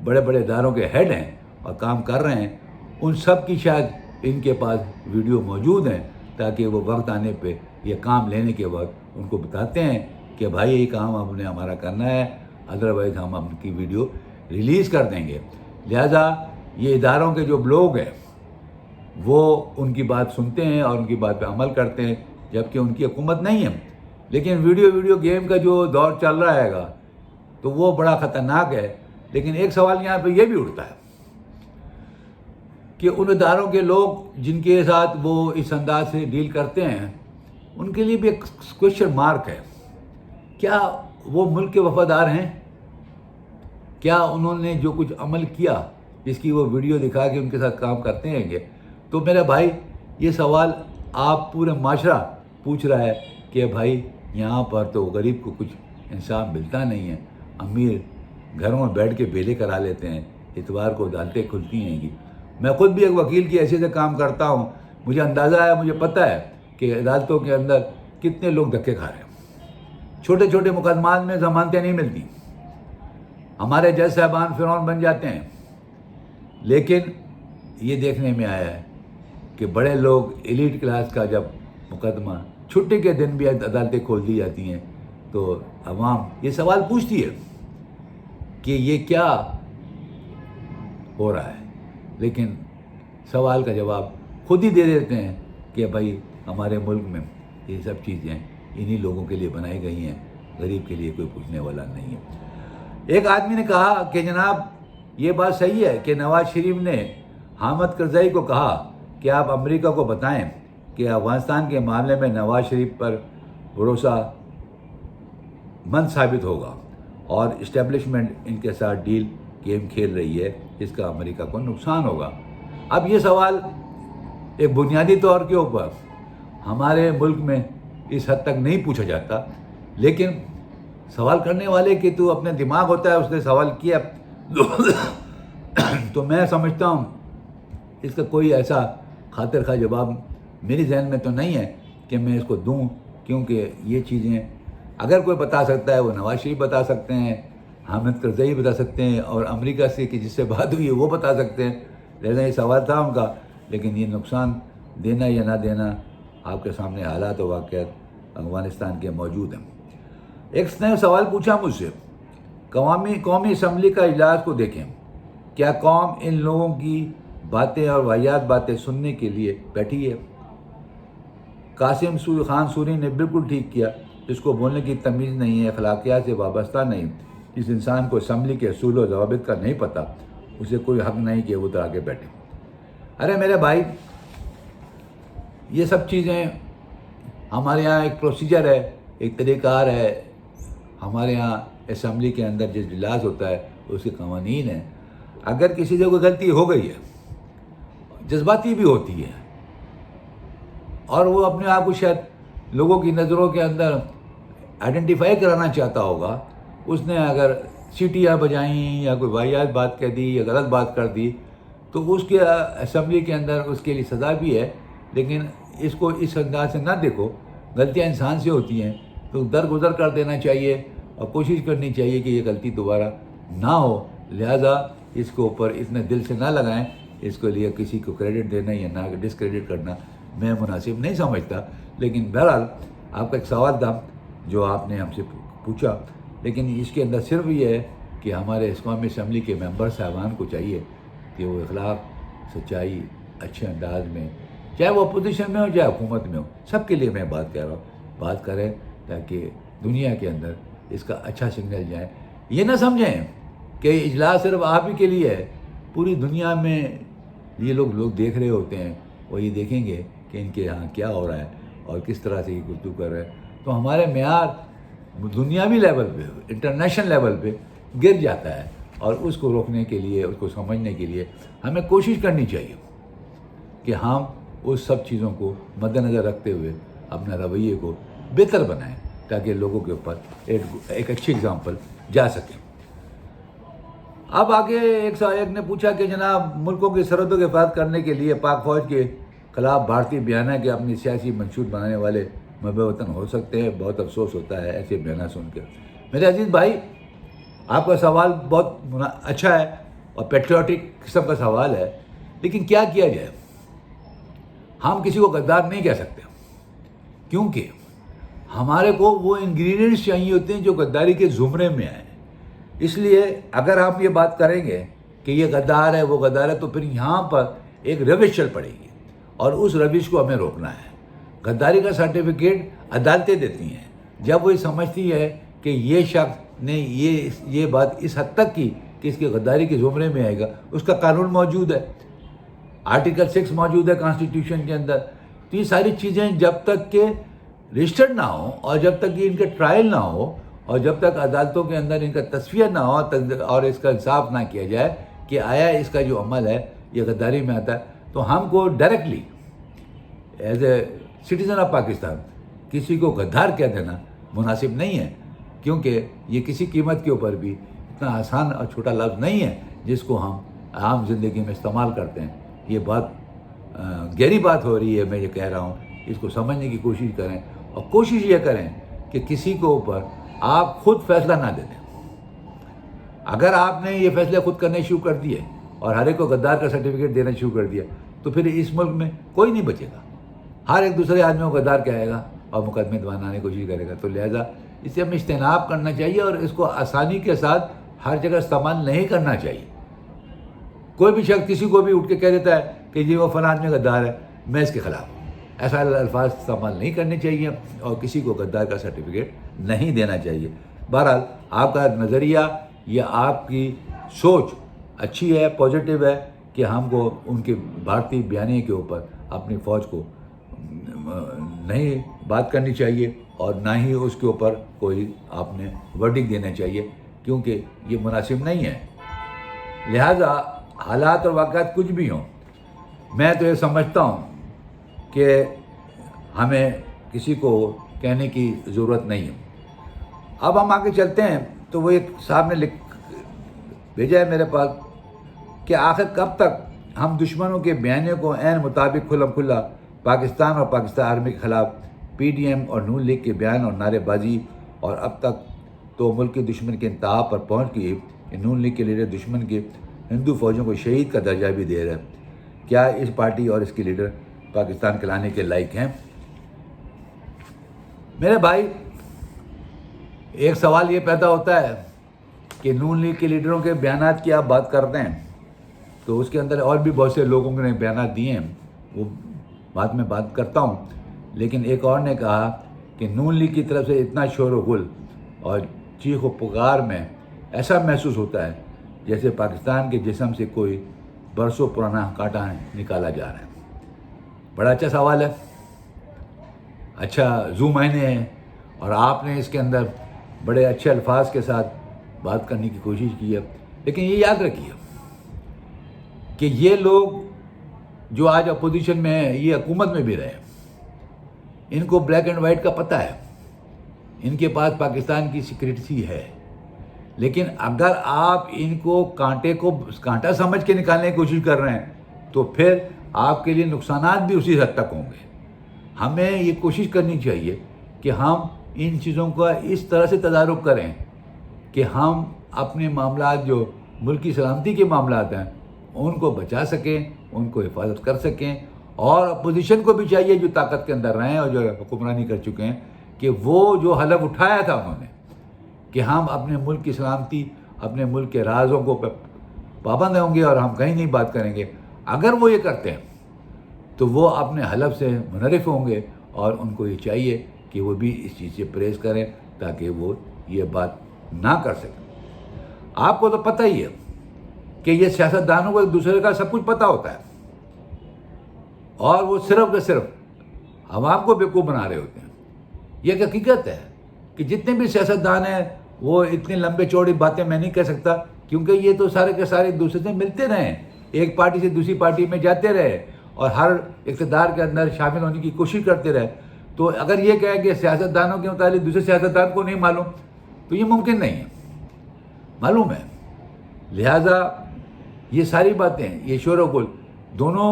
S1: بڑے بڑے اداروں کے ہیڈ ہیں اور کام کر رہے ہیں، ان سب کی شاید ان کے پاس ویڈیو موجود ہیں، تاکہ وہ وقت آنے پہ یہ کام لینے کے وقت ان کو بتاتے ہیں کہ بھائی یہ کام ہم نے ہمارا کرنا ہے، ادروائز ہم ان کی ویڈیو ریلیز کر دیں گے۔ لہذا یہ اداروں کے جو لوگ ہیں وہ ان کی بات سنتے ہیں اور ان کی بات پہ عمل کرتے ہیں، جبکہ ان کی حکومت نہیں ہے۔ لیکن ویڈیو گیم کا جو دور چل رہا ہے گا تو وہ بڑا خطرناک ہے۔ لیکن ایک سوال یہاں پہ یہ بھی اٹھتا ہے کہ ان اداروں کے لوگ جن کے ساتھ وہ اس انداز سے ڈیل کرتے ہیں، ان کے لیے بھی ایک کوشچن مارک ہے، کیا وہ ملک کے وفادار ہیں؟ کیا انہوں نے جو کچھ عمل کیا جس کی وہ ویڈیو دکھا کے ان کے ساتھ کام کرتے ہیں گے؟ تو میرے بھائی یہ سوال آپ پورے معاشرہ پوچھ رہا ہے کہ بھائی یہاں پر تو غریب کو کچھ انصاف ملتا نہیں ہے، امیر گھروں میں بیٹھ کے بیلے کرا لیتے ہیں، اتوار کو عدالتیں کھلتی ہیں گی۔ میں خود بھی ایک وکیل کی حیثیت سے کام کرتا ہوں، مجھے اندازہ ہے، مجھے پتہ ہے کہ عدالتوں کے اندر کتنے لوگ دھکے کھا رہے ہیں۔ چھوٹے چھوٹے مقدمات میں ضمانتیں نہیں ملتی، ہمارے جج صاحبان فرعون بن جاتے ہیں۔ لیکن یہ دیکھنے میں آیا ہے کہ بڑے لوگ ایلیٹ کلاس کا جب مقدمہ چھٹی کے دن بھی عدالتیں کھول دی جاتی ہیں، تو عوام یہ سوال پوچھتی ہے کہ یہ کیا ہو رہا ہے، لیکن سوال کا جواب خود ہی دے دیتے ہیں کہ بھائی ہمارے ملک میں یہ سب چیزیں انہی لوگوں کے لیے بنائی گئی ہیں، غریب کے لیے کوئی پوچھنے والا نہیں ہے۔ ایک آدمی نے کہا کہ جناب یہ بات صحیح ہے کہ نواز شریف نے حامد کرزئی کو کہا کہ آپ امریکہ کو بتائیں کہ افغانستان کے معاملے میں نواز شریف پر بھروسہ مند ثابت ہوگا اور اسٹیبلشمنٹ ان کے ساتھ ڈیل گیم کھیل رہی ہے، جس کا امریکہ کو نقصان ہوگا۔ اب یہ سوال ایک بنیادی طور کے اوپر ہمارے ملک میں اس حد تک نہیں پوچھا جاتا، لیکن سوال کرنے والے کی تو اپنے دماغ ہوتا ہے، اس نے سوال کیا تو میں سمجھتا ہوں اس کا کوئی ایسا خاطر خواہ جواب میری ذہن میں تو نہیں ہے کہ میں اس کو دوں، کیونکہ یہ چیزیں اگر کوئی بتا سکتا ہے وہ نواز شریف بتا سکتے ہیں، حامد کرزئی بتا سکتے ہیں، اور امریکہ سے کہ جس سے بات ہوئی ہے وہ بتا سکتے ہیں۔ لہذا یہ سوال تھا ان کا، لیکن یہ نقصان دینا یا نہ دینا آپ کے سامنے حالات و واقعات افغانستان کے موجود ہیں۔ ایک نے سوال پوچھا مجھ سے، قومی اسمبلی کا اجلاس کو دیکھیں، کیا قوم ان لوگوں کی باتیں اور واحد باتیں سننے کے لیے بیٹھی ہے؟ قاسم خان سوری نے بالکل ٹھیک کیا، جس کو بولنے کی تمیز نہیں ہے، اخلاقیات سے وابستہ نہیں، جس انسان کو اسمبلی کے اصول و ضوابط کا نہیں پتہ، اسے کوئی حق نہیں کہ وہ ادھر آگے بیٹھے۔ ارے میرے بھائی، یہ سب چیزیں ہمارے یہاں ایک پروسیجر ہے، ایک طریقہ کار ہے۔ ہمارے یہاں اسمبلی کے اندر جس اجلاس ہوتا ہے اس کے قوانین ہیں۔ اگر کسی سے کوئی غلطی ہو گئی ہے، جذباتی بھی ہوتی ہے، اور وہ اپنے آپ کو شاید لوگوں کی نظروں کے اندر آئیڈینٹیفائی کرانا چاہتا ہوگا، اس نے اگر سیٹیاں بجائیں یا کوئی واحد بات کہہ دی یا غلط بات کر دی، تو اس کے اسمبلی کے اندر اس کے لیے سزا بھی ہے۔ لیکن اس کو اس انداز سے نہ دیکھو، غلطیاں انسان سے ہوتی ہیں تو درگزر کر دینا چاہیے اور کوشش کرنی چاہیے کہ یہ غلطی دوبارہ نہ ہو۔ لہذا اس کے اوپر اتنے دل سے نہ لگائیں، اس کے لیے کسی کو کریڈٹ دینا یا نہ ڈسکریڈٹ کرنا میں مناسب نہیں سمجھتا۔ لیکن بہرحال آپ کا ایک سوال تھا جو آپ نے ہم سے پوچھا، لیکن اس کے اندر صرف یہ ہے کہ ہمارے قومی اسمبلی کے ممبر صاحبان کو چاہیے کہ وہ اخلاق، سچائی، اچھے انداز میں، چاہے وہ اپوزیشن میں ہو چاہے حکومت میں ہو، سب کے لیے میں بات کہہ رہا ہوں، بات کریں تاکہ دنیا کے اندر اس کا اچھا سگنل جائے۔ یہ نہ سمجھیں کہ اجلاس صرف آپ ہی کے لیے ہے، پوری دنیا میں یہ لوگ دیکھ رہے ہوتے ہیں، وہ یہ دیکھیں گے کہ ان کے یہاں کیا ہو رہا ہے اور کس طرح سے یہ گفتگو کر رہے ہیں، تو ہمارے معیار دنیاوی لیول پہ، انٹرنیشنل لیول پہ گر جاتا ہے۔ اور اس کو روکنے کے لیے، اس کو سمجھنے کے لیے ہمیں کوشش کرنی چاہیے کہ ہم اس سب چیزوں کو مد نظر رکھتے ہوئے اپنا رویے کو بہتر بنائیں تاکہ لوگوں کے اوپر ایک اچھی اگزامپل جا سکے۔ اب آگے ایک نے پوچھا کہ جناب، ملکوں کی سرحدوں کی حفاظت کرنے کے لیے پاک فوج کے خلاف بھارتی بیانیہ کے اپنی سیاسی منشور بنانے والے محب وطن ہو سکتے ہیں۔ بہت افسوس ہوتا ہے ایسے بیانات سن کے۔ میرے عزیز بھائی، آپ کا سوال بہت اچھا ہے اور پیٹریوٹک قسم کا سوال ہے، لیکن کیا کیا جائے؟ ہم کسی کو غدار نہیں کہہ سکتے، کیونکہ ہمارے کو وہ انگریڈینٹس چاہیے ہوتے ہیں جو غداری کے زمرے میں آئیں۔ اس لیے اگر ہم یہ بات کریں گے کہ یہ غدار ہے، وہ غدار ہے، تو پھر یہاں پر ایک روش چل پڑے گی اور اس روش کو ہمیں روکنا ہے۔ غداری کا سرٹیفکیٹ عدالتیں دیتی ہیں جب وہ یہ سمجھتی ہے کہ یہ شخص نے یہ بات اس حد تک کی کہ اس کے غداری کے زمرے میں آئے گا۔ اس کا قانون موجود ہے، آرٹیکل 6 موجود ہے کانسٹیٹیوشن کے اندر۔ تو یہ ساری چیزیں جب تک کہ رجسٹرڈ نہ ہوں اور جب تک کہ ان کے ٹرائل نہ ہو اور جب تک عدالتوں کے اندر ان کا تصفیہ نہ ہو اور اس کا انصاف نہ کیا جائے کہ آیا اس کا جو عمل ہے یہ غداری میں آتا ہے، تو ہم کو directly as a citizen of Pakistan کسی کو غدار کہہ دینا مناسب نہیں ہے، کیونکہ یہ کسی قیمت کے اوپر بھی اتنا آسان اور چھوٹا لفظ نہیں ہے جس کو ہم عام زندگی میں استعمال کرتے ہیں۔ یہ بات گہری بات ہو رہی ہے، میں یہ کہہ رہا ہوں، اس کو سمجھنے کی کوشش کریں اور کوشش یہ کریں کہ کسی کو اوپر آپ خود فیصلہ نہ دے دیں۔ اگر آپ نے یہ فیصلے خود کرنے شروع کر دیے اور ہر ایک کو غدار کا سرٹیفکیٹ دینا شروع کر دیا تو پھر اس ملک میں کوئی نہیں بچے گا، ہر ایک دوسرے آدمی کو غدار کہے گا اور مقدمے بنانے کی کوشش کرے گا۔ تو لہٰذا اس سے ہمیں اجتناب کرنا چاہیے اور اس کو آسانی کے ساتھ ہر جگہ استعمال نہیں کرنا چاہیے۔ کوئی بھی شخص کسی کو بھی اٹھ کے کہہ دیتا ہے کہ جی وہ فلاں آدمی غدار ہے، میں اس کے خلاف ہوں، ایسا الفاظ استعمال نہیں کرنے چاہیے اور کسی کو غدار کا سرٹیفکیٹ نہیں دینا چاہیے۔ بہرحال آپ کا نظریہ یا آپ کی سوچ اچھی ہے، پازیٹیو ہے کہ ہم کو ان کے بھارتی بیانیے کے اوپر اپنی فوج کو نہیں بات کرنی چاہیے اور نہ ہی اس کے اوپر کوئی آپ نے ورڈنگ دینا چاہیے، کیونکہ یہ مناسب نہیں ہے۔ لہذا حالات اور واقعات کچھ بھی ہوں، میں تو یہ سمجھتا ہوں کہ ہمیں کسی کو کہنے کی ضرورت نہیں ہے۔ اب ہم آگے چلتے ہیں تو وہ ایک صاحب نے بھیجا ہے میرے پاس کہ آخر کب تک ہم دشمنوں کے بیانیوں کو عین مطابق کھلم کھلا پاکستان اور پاکستان آرمی کے خلاف پی ڈی ایم اور نون لیگ کے بیان اور نعرے بازی، اور اب تک تو ملک کے دشمن کے انتہا پر پہنچ گئی کہ نون لیگ کے لیڈر دشمن کے ہندو فوجوں کو شہید کا درجہ بھی دے رہے ہیں۔ کیا اس پارٹی اور اس کے لیڈر پاکستان کھلانے کے لائق ہیں؟ میرے بھائی، ایک سوال یہ پیدا ہوتا ہے کہ نون لیگ کے لیڈروں کے بیانات کی آپ بات کرتے ہیں تو اس کے اندر اور بھی بہت سے لوگوں نے بیانات دیے ہیں، وہ بات میں بات کرتا ہوں، لیکن ایک اور نے کہا کہ نون لیگ کی طرف سے اتنا شور و غل اور چیخ و پکار میں ایسا محسوس ہوتا ہے جیسے پاکستان کے جسم سے کوئی برسوں پرانا کانٹا نکالا جا رہا ہے۔ بڑا اچھا سوال ہے، اچھا زو معنی ہے، اور آپ نے اس کے اندر بڑے اچھے الفاظ کے ساتھ بات کرنے کی کوشش کی ہے، لیکن یہ یاد رکھیے کہ یہ لوگ جو آج اپوزیشن میں ہیں یہ حکومت میں بھی رہے، ان کو بلیک اینڈ وائٹ کا پتہ ہے، ان کے پاس پاکستان کی سیکریٹسی ہے، لیکن اگر آپ ان کو کانٹا سمجھ کے نکالنے کی کوشش کر رہے ہیں تو پھر آپ کے لیے نقصانات بھی اسی حد تک ہوں گے۔ ہمیں یہ کوشش کرنی چاہیے کہ ہم ان چیزوں کا اس طرح سے تدارک کریں کہ ہم اپنے معاملات جو ملک کی سلامتی کے معاملات ہیں ان کو بچا سکیں، ان کو حفاظت کر سکیں، اور اپوزیشن کو بھی چاہیے جو طاقت کے اندر رہے ہیں اور جو حکمرانی کر چکے ہیں کہ وہ جو حلف اٹھایا تھا انہوں نے کہ ہم اپنے ملک کی سلامتی، اپنے ملک کے رازوں کو پابند ہوں گے اور ہم کہیں نہیں بات کریں گے، اگر وہ یہ کرتے ہیں تو وہ اپنے حلف سے منحرف ہوں گے، اور ان کو یہ چاہیے کہ وہ بھی اس چیز سے پرہیز کریں تاکہ وہ یہ بات نہ کر سکیں۔ آپ کو تو پتہ ہی ہے کہ یہ سیاستدانوں کو ایک دوسرے کا سب کچھ پتہ ہوتا ہے، اور وہ صرف عوام کو بیوقوف بنا رہے ہوتے ہیں۔ یہ ایک حقیقت ہے کہ جتنے بھی سیاستدان ہیں وہ اتنی لمبے چوڑی باتیں میں نہیں کہہ سکتا، کیونکہ یہ تو سارے کے سارے ایک دوسرے سے ملتے رہے، ایک پارٹی سے دوسری پارٹی میں جاتے رہے اور ہر اقتدار کے اندر شامل ہونے کی کوشش کرتے رہے، تو اگر یہ کہیں کہ سیاستدانوں کے متعلق دوسرے سیاستدان کو نہیں معلوم تو یہ ممکن نہیں ہے، معلوم ہے۔ لہٰذا یہ ساری باتیں، یہ شور و غل، دونوں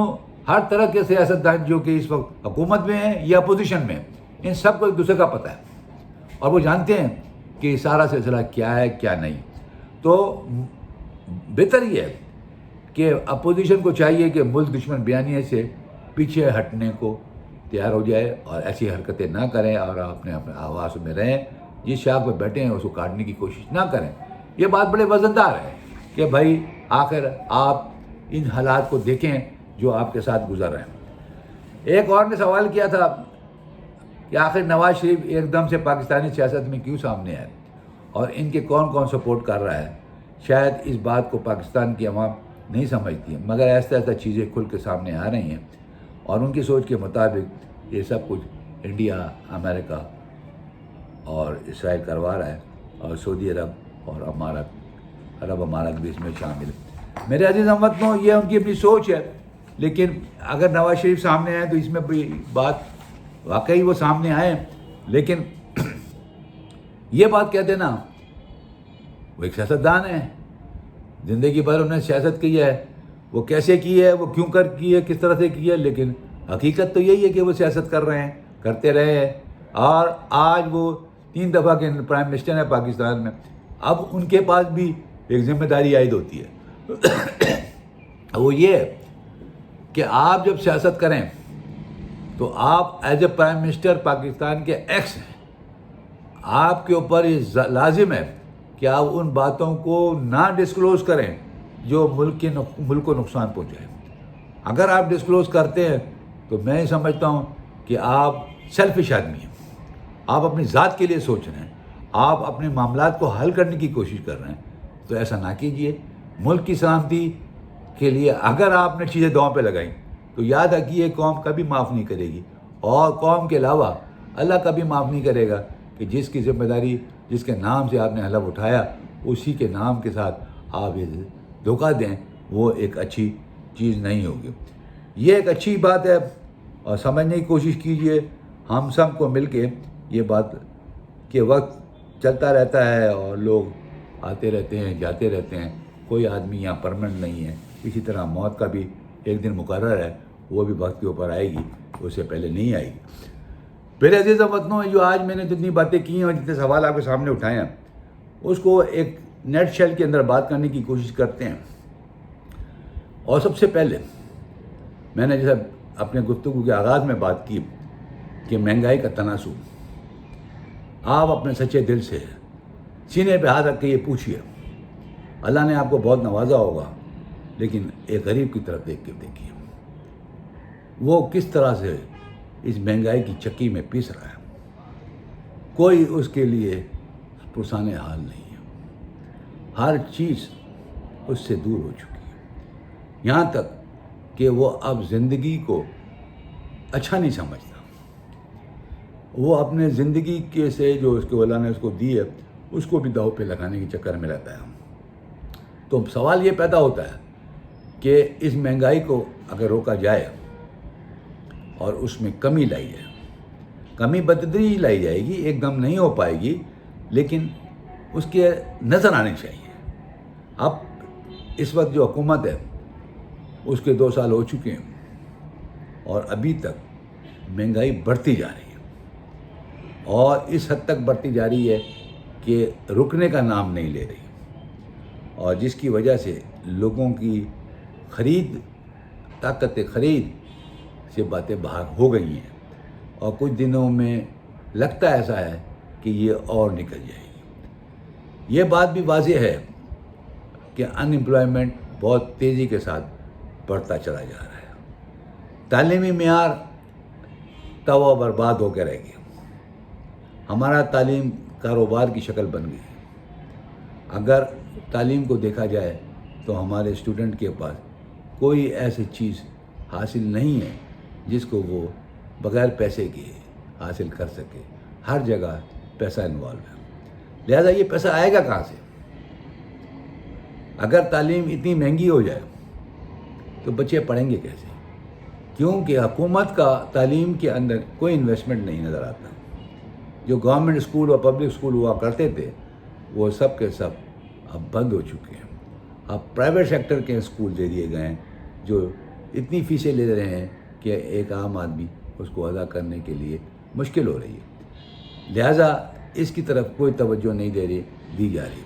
S1: ہر طرح کے سیاستدان جو کہ اس وقت حکومت میں ہیں یا اپوزیشن میں، ان سب کو ایک دوسرے کا پتہ ہے اور وہ جانتے ہیں کہ یہ سارا سلسلہ کیا ہے کیا نہیں۔ تو بہتر یہ ہے کہ اپوزیشن کو چاہیے کہ ملک دشمن بیانیے سے پیچھے ہٹنے کو تیار ہو جائے اور ایسی حرکتیں نہ کریں، اور اپنے آواز میں رہیں، جس شاخ پہ بیٹھے ہیں اس کو کاٹنے کی کوشش نہ کریں۔ یہ بات بڑے وزندار ہے کہ بھائی آخر آپ ان حالات کو دیکھیں جو آپ کے ساتھ گزر رہے ہیں۔ ایک اور نے سوال کیا تھا کہ آخر نواز شریف ایک دم سے پاکستانی سیاست میں کیوں سامنے آئے اور ان کے کون کون سپورٹ کر رہا ہے۔ شاید اس بات کو پاکستان کی عوام نہیں سمجھتی ہے، مگر ایسا چیزیں کھل کے سامنے آ رہی ہیں، اور ان کی سوچ کے مطابق یہ سب کچھ انڈیا، امریکہ اور اسرائیل کروا رہا ہے، اور سعودی عرب اور عرب امارات بھی اس میں شامل ہے۔ میرے عزیز ہم وطنوں، یہ ان کی اپنی سوچ ہے، لیکن اگر نواز شریف سامنے آئے تو اس میں بھی بات واقعی وہ سامنے آئے، لیکن یہ بات کہتے نا وہ ایک سیاستدان ہے، زندگی بھر انہوں نے سیاست کی ہے، وہ کیسے کی ہے، وہ کیوں کی ہے، کس طرح سے کی ہے، لیکن حقیقت تو یہی ہے کہ وہ سیاست کر رہے ہیں، کرتے رہے ہیں، اور آج وہ 3 دفعہ کے پرائم منسٹر ہیں پاکستان میں۔ اب ان کے پاس بھی ایک ذمہ داری عائد ہوتی ہے، وہ یہ ہے کہ آپ جب سیاست کریں تو آپ as a prime minister Pakistan کے ایکس ہیں، آپ کے اوپر یہ لازم ہے کہ آپ ان باتوں کو نہ ڈسکلوز کریں جو ملک کو نقصان پہنچائے۔ اگر آپ ڈسکلوز کرتے ہیں تو میں سمجھتا ہوں کہ آپ سیلفش آدمی ہیں، آپ اپنی ذات کے لیے سوچ رہے ہیں، آپ اپنے معاملات کو حل کرنے کی کوشش کر رہے ہیں، تو ایسا نہ کیجیے۔ ملک کی سلامتی کے لیے اگر آپ نے چیزیں داؤں پہ لگائیں تو یاد رکھیے قوم کبھی معاف نہیں کرے گی، اور قوم کے علاوہ اللہ کبھی معاف نہیں کرے گا کہ جس کی ذمہ داری، جس کے نام سے آپ نے حلف اٹھایا، اسی کے نام کے ساتھ آپ یہ دھوکہ دیں، وہ ایک اچھی چیز نہیں ہوگی۔ یہ ایک اچھی بات ہے، اور سمجھنے کی کوشش کیجیے۔ ہم سب کو مل کے یہ بات کہ وقت چلتا رہتا ہے اور لوگ آتے رہتے ہیں، جاتے رہتے ہیں، کوئی آدمی یہاں پرمنٹ نہیں ہے، اسی طرح موت کا بھی ایک دن مقرر ہے، وہ بھی وقت کے اوپر آئے گی، اس سے پہلے نہیں آئے گی۔ میرے عزیز وطنوں، جو آج میں نے جتنی باتیں کی ہیں اور جتنے سوال آپ کے سامنے اٹھائے ہیں، اس کو ایک نیٹ شیل کے اندر بات کرنے کی کوشش کرتے ہیں۔ اور سب سے پہلے میں نے جیسا اپنے گفتگو کے آغاز میں بات کی کہ مہنگائی کا تناسب، آپ اپنے سچے دل سے سینے پہ ہاتھ رکھ کے یہ پوچھیے، اللہ نے آپ کو بہت نوازا ہوگا، لیکن ایک غریب کی طرف دیکھ کے دیکھیے وہ کس طرح سے اس مہنگائی کی چکی میں پیس رہا ہے. کوئی اس کے لیے پرسان حال نہیں ہے. ہر چیز اس سے دور ہو چکی ہے، یہاں تک کہ وہ اب زندگی کو اچھا نہیں سمجھتا. وہ اپنے زندگی کے سے جو اس کے اللہ نے اس کو دی ہے اس کو بھی داؤ پہ لگانے کے چکر میں رہتا ہے. تو سوال یہ پیدا ہوتا ہے کہ اس مہنگائی کو اگر روکا جائے اور اس میں کمی لائی جائے، کمی بتدریج لائی جائے گی، ایک دم نہیں ہو پائے گی، لیکن اس کے نظر آنے چاہیے. اب اس وقت جو حکومت ہے اس کے 2 سال ہو چکے ہیں اور ابھی تک مہنگائی بڑھتی جا رہی ہے، اور اس حد تک بڑھتی جا رہی ہے کہ رکنے کا نام نہیں لے رہی، اور جس کی وجہ سے لوگوں کی طاقت خرید سے باتیں باہر ہو گئی ہیں، اور کچھ دنوں میں لگتا ایسا ہے کہ یہ اور نکل جائے گی. یہ بات بھی واضح ہے کہ ان امپلائمنٹ بہت تیزی کے ساتھ بڑھتا چلا جا رہا ہے. تعلیمی معیار توا برباد ہو کے رہ گیا. ہمارا تعلیم کاروبار کی شکل بن گئی. اگر تعلیم کو دیکھا جائے تو ہمارے اسٹوڈنٹ کے پاس کوئی ایسی چیز حاصل نہیں ہے جس کو وہ بغیر پیسے کے حاصل کر سکے. ہر جگہ پیسہ انوالو ہے. لہذا یہ پیسہ آئے گا کہاں سے؟ اگر تعلیم اتنی مہنگی ہو جائے تو بچے پڑھیں گے کیسے؟ کیونکہ حکومت کا تعلیم کے اندر کوئی انویسٹمنٹ نہیں نظر آتا. جو گورنمنٹ اسکول اور پبلک اسکول ہوا کرتے تھے وہ سب کے سب اب بند ہو چکے ہیں. اب پرائیویٹ سیکٹر کے اسکول دے دیے گئے ہیں جو اتنی فیسیں لے رہے ہیں کہ ایک عام آدمی اس کو ادا کرنے کے لیے مشکل ہو رہی ہے. لہٰذا اس کی طرف کوئی توجہ نہیں دی جا رہی.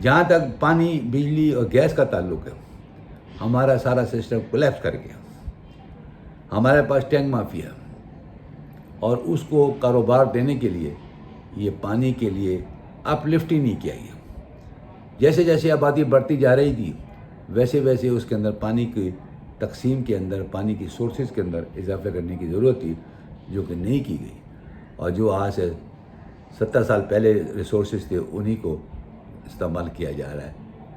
S1: جہاں تک پانی، بجلی اور گیس کا تعلق ہے، ہمارا سارا سسٹم کولیپس کر گیا. ہمارے پاس ٹینک مافیا، اور اس کو کاروبار دینے کے لیے یہ پانی کے لیے اپ لفٹ ہی نہیں کیا گیا. جیسے جیسے آبادی بڑھتی جا رہی تھی ویسے ویسے اس کے اندر پانی کی تقسیم کے اندر، پانی کی سورسز کے اندر اضافہ کرنے کی ضرورت تھی، جو کہ نہیں کی گئی. اور جو آج سے 70 سال پہلے ریسورسز تھے انہی کو استعمال کیا جا رہا ہے،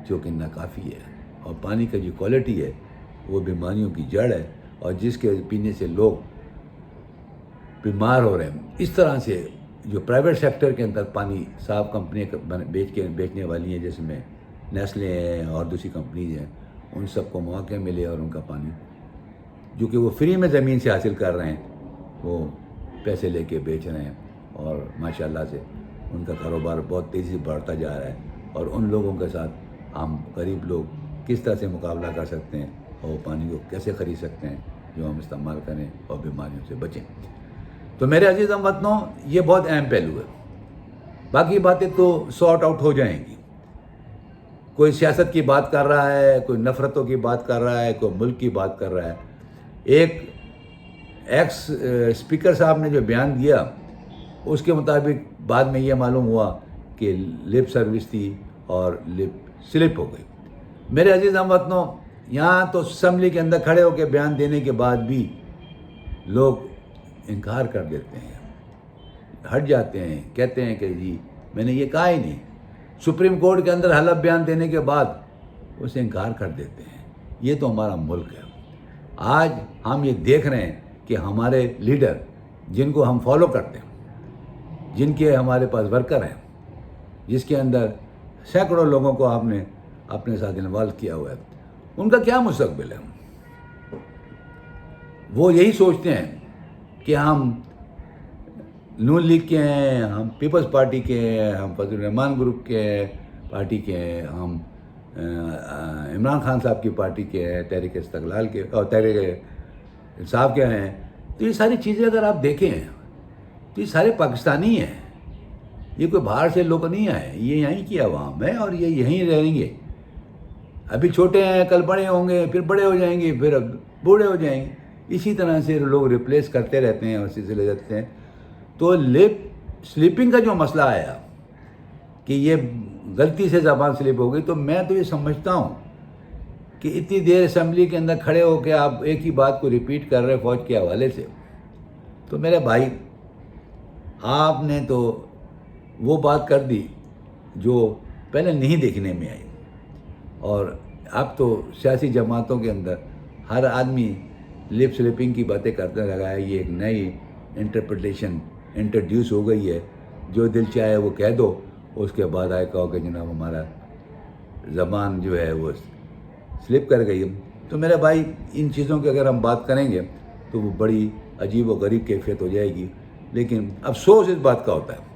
S1: جو کہ ناکافی ہے. اور پانی کا جو کوالٹی ہے وہ بیماریوں کی جڑ ہے، اور جس کے پینے سے لوگ بیمار ہو رہے ہیں. اس طرح سے جو پرائیویٹ سیکٹر کے اندر پانی صاف کمپنیاں بیچنے والی ہیں، جس میں نیسلے ہیں اور دوسری کمپنیز ہیں، ان سب کو مواقع ملے اور ان کا پانی جو کہ وہ فری میں زمین سے حاصل کر رہے ہیں وہ پیسے لے کے بیچ رہے ہیں، اور ماشاءاللہ سے ان کا کاروبار بہت تیزی سے بڑھتا جا رہا ہے. اور ان لوگوں کے ساتھ ہم غریب لوگ کس طرح سے مقابلہ کر سکتے ہیں اور وہ پانی کو کیسے خرید سکتے ہیں جو ہم استعمال کریں اور بیماریوں سے بچیں. تو میرے عزیز ہم وطنوں، یہ بہت اہم پہلو ہے. باقی باتیں تو سارٹ آؤٹ ہو جائیں گی. کوئی سیاست کی بات کر رہا ہے، کوئی نفرتوں کی بات کر رہا ہے، کوئی ملک کی بات کر رہا ہے. ایک ایکس اسپیکر صاحب نے جو بیان دیا اس کے مطابق بعد میں یہ معلوم ہوا کہ لپ سروس تھی اور لپ سلپ ہو گئی. میرے عزیز ہم وطنوں، یہاں تو اسمبلی کے اندر کھڑے ہو کے بیان دینے کے بعد بھی لوگ انکار کر دیتے ہیں، ہٹ جاتے ہیں، کہتے ہیں کہ جی میں نے یہ کہا ہی نہیں. سپریم کورٹ کے اندر حلف بیان دینے کے بعد اسے انکار کر دیتے ہیں. یہ تو ہمارا ملک ہے. آج ہم یہ دیکھ رہے ہیں کہ ہمارے لیڈر جن کو ہم فالو کرتے ہیں، جن کے ہمارے پاس ورکر ہیں، جس کے اندر سینکڑوں لوگوں کو آپ نے اپنے ساتھ انوالو کیا ہوا ہے، ان کا کیا مستقبل ہے؟ وہ یہی سوچتے ہیں کہ ہم نون لیگ کے ہیں، ہم پیپلز پارٹی کے ہیں، ہم فضل الرحمان گروپ کے پارٹی کے ہیں، ہم عمران خان صاحب کی پارٹی کے ہیں، تحریک استقلال کے اور تحریک انصاف کے ہیں. تو یہ ساری چیزیں اگر آپ دیکھیں تو یہ سارے پاکستانی ہیں. یہ کوئی باہر سے لوگ نہیں آئے، یہ یہیں کی عوام ہے اور یہ یہیں رہیں گے. ابھی چھوٹے ہیں، کل بڑے ہوں گے، پھر بڑے ہو جائیں گے، پھر بوڑھے ہو جائیں گے. اسی طرح سے لوگ ریپلیس کرتے رہتے ہیں اور سلسلے رہتے ہیں. تو لپ سلیپنگ کا جو مسئلہ آیا کہ یہ غلطی سے زبان سلپ ہو گئی، تو میں تو یہ سمجھتا ہوں کہ اتنی دیر اسمبلی کے اندر کھڑے ہو کے آپ ایک ہی بات کو ریپیٹ کر رہے فوج کے حوالے سے، تو میرے بھائی آپ نے تو وہ بات کر دی جو پہلے نہیں دیکھنے میں آئی، اور اب تو سیاسی جماعتوں کے اندر ہر آدمی لپ سلپنگ کی باتیں کرنے لگا ہے. یہ ایک نئی انٹرپریٹیشن انٹروڈیوس ہو گئی ہے، جو دل چاہے وہ کہہ دو، اس کے بعد آئے کہو کہ جناب ہمارا زبان جو ہے وہ سلپ کر گئی. تو میرے بھائی ان چیزوں کی اگر ہم بات کریں گے تو وہ بڑی عجیب و غریب کیفیت ہو جائے گی. لیکن افسوس اس بات کا ہوتا ہے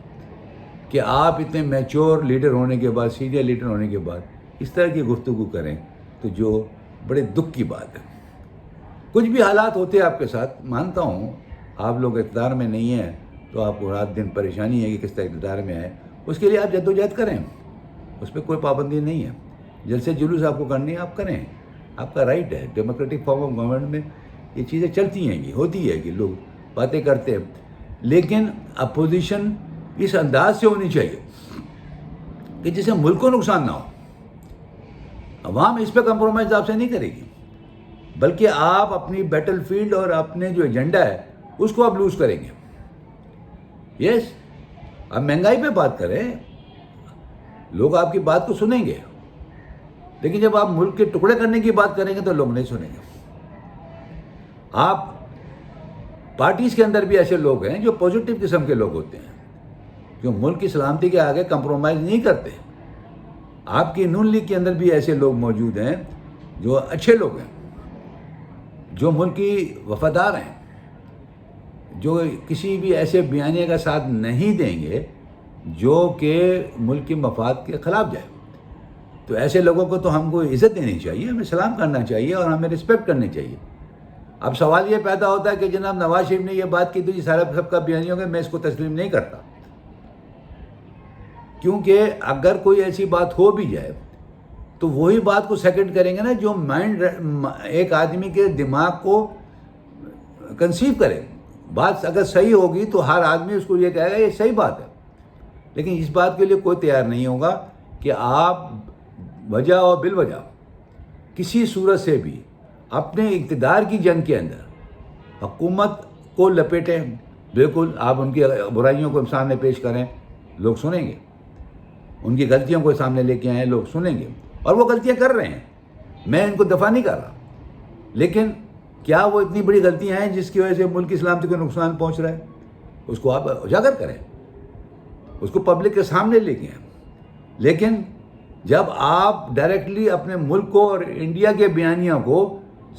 S1: کہ آپ اتنے میچور لیڈر ہونے کے بعد، سینئر لیڈر ہونے کے بعد اس طرح کی گفتگو کریں، تو جو بڑے دکھ کی بات ہے. کچھ بھی حالات ہوتے ہیں آپ کے ساتھ، مانتا ہوں آپ لوگ اقتدار میں نہیں ہیں تو آپ کو رات دن پریشانی ہے کہ کس طرح اقتدار میں آئے. اس کے لیے آپ جدوجہد کریں، اس پہ کوئی پابندی نہیں ہے. جلسے جلوس آپ کو کرنی ہے آپ کریں، آپ کا رائٹ ہے. ڈیموکریٹک فارم آف گورنمنٹ میں یہ چیزیں چلتی ہیں گی، ہوتی ہے کہ لوگ باتیں کرتے ہیں، لیکن اپوزیشن اس انداز سے ہونی چاہیے کہ جس سے ملک کو نقصان نہ ہو. عوام اس پہ کمپرومائز آپ سے نہیں کرے گی، بلکہ آپ اپنی بیٹل فیلڈ اور اپنے جو ایجنڈا ہے اس کو آپ لوز کریں گے. یس، آپ مہنگائی پہ بات کریں، لوگ آپ کی بات کو سنیں گے، لیکن جب آپ ملک کے ٹکڑے کرنے کی بات کریں گے تو لوگ نہیں سنیں گے. آپ پارٹیز کے اندر بھی ایسے لوگ ہیں جو پازیٹیو قسم کے لوگ ہوتے ہیں، جو ملک کی سلامتی کے آگے کمپرومائز نہیں کرتے. آپ کی نون لیگ کے اندر بھی ایسے لوگ موجود ہیں جو اچھے لوگ ہیں، جو ملک کی وفادار ہیں، جو کسی بھی ایسے بیانیے کا ساتھ نہیں دیں گے جو کہ ملک کے مفاد کے خلاف جائے. تو ایسے لوگوں کو تو ہم کو عزت دینی چاہیے، ہمیں سلام کرنا چاہیے اور ہمیں رسپیکٹ کرنی چاہیے. اب سوال یہ پیدا ہوتا ہے کہ جناب نواز شریف نے یہ بات کی تو یہ سارا سب کا بیانیہ ہوگا، میں اس کو تسلیم نہیں کرتا. کیونکہ اگر کوئی ایسی بات ہو بھی جائے تو وہی بات کو سیکنڈ کریں گے نا جو مائنڈ ایک آدمی کے دماغ کو کنسیو کرے. بات اگر صحیح ہوگی تو ہر آدمی اس کو یہ کہے گا یہ صحیح بات ہے. لیکن اس بات کے لیے کوئی تیار نہیں ہوگا کہ آپ وجہ اور بالوجہ کسی صورت سے بھی اپنے اقتدار کی جنگ کے اندر حکومت کو لپیٹیں. بالکل آپ ان کی برائیوں کو سامنے پیش کریں، لوگ سنیں گے. ان کی غلطیوں کو سامنے لے کے آئیں، لوگ سنیں گے. اور وہ غلطیاں کر رہے ہیں، میں ان کو دفاع نہیں کر رہا، لیکن کیا وہ اتنی بڑی غلطیاں ہیں جس کی وجہ سے ملک کی سلامتی کو نقصان پہنچ رہا ہے؟ اس کو آپ اجاگر کریں، اس کو پبلک کے سامنے لے کے آئیں. لیکن جب آپ ڈائریکٹلی اپنے ملک کو اور انڈیا کے بیانیوں کو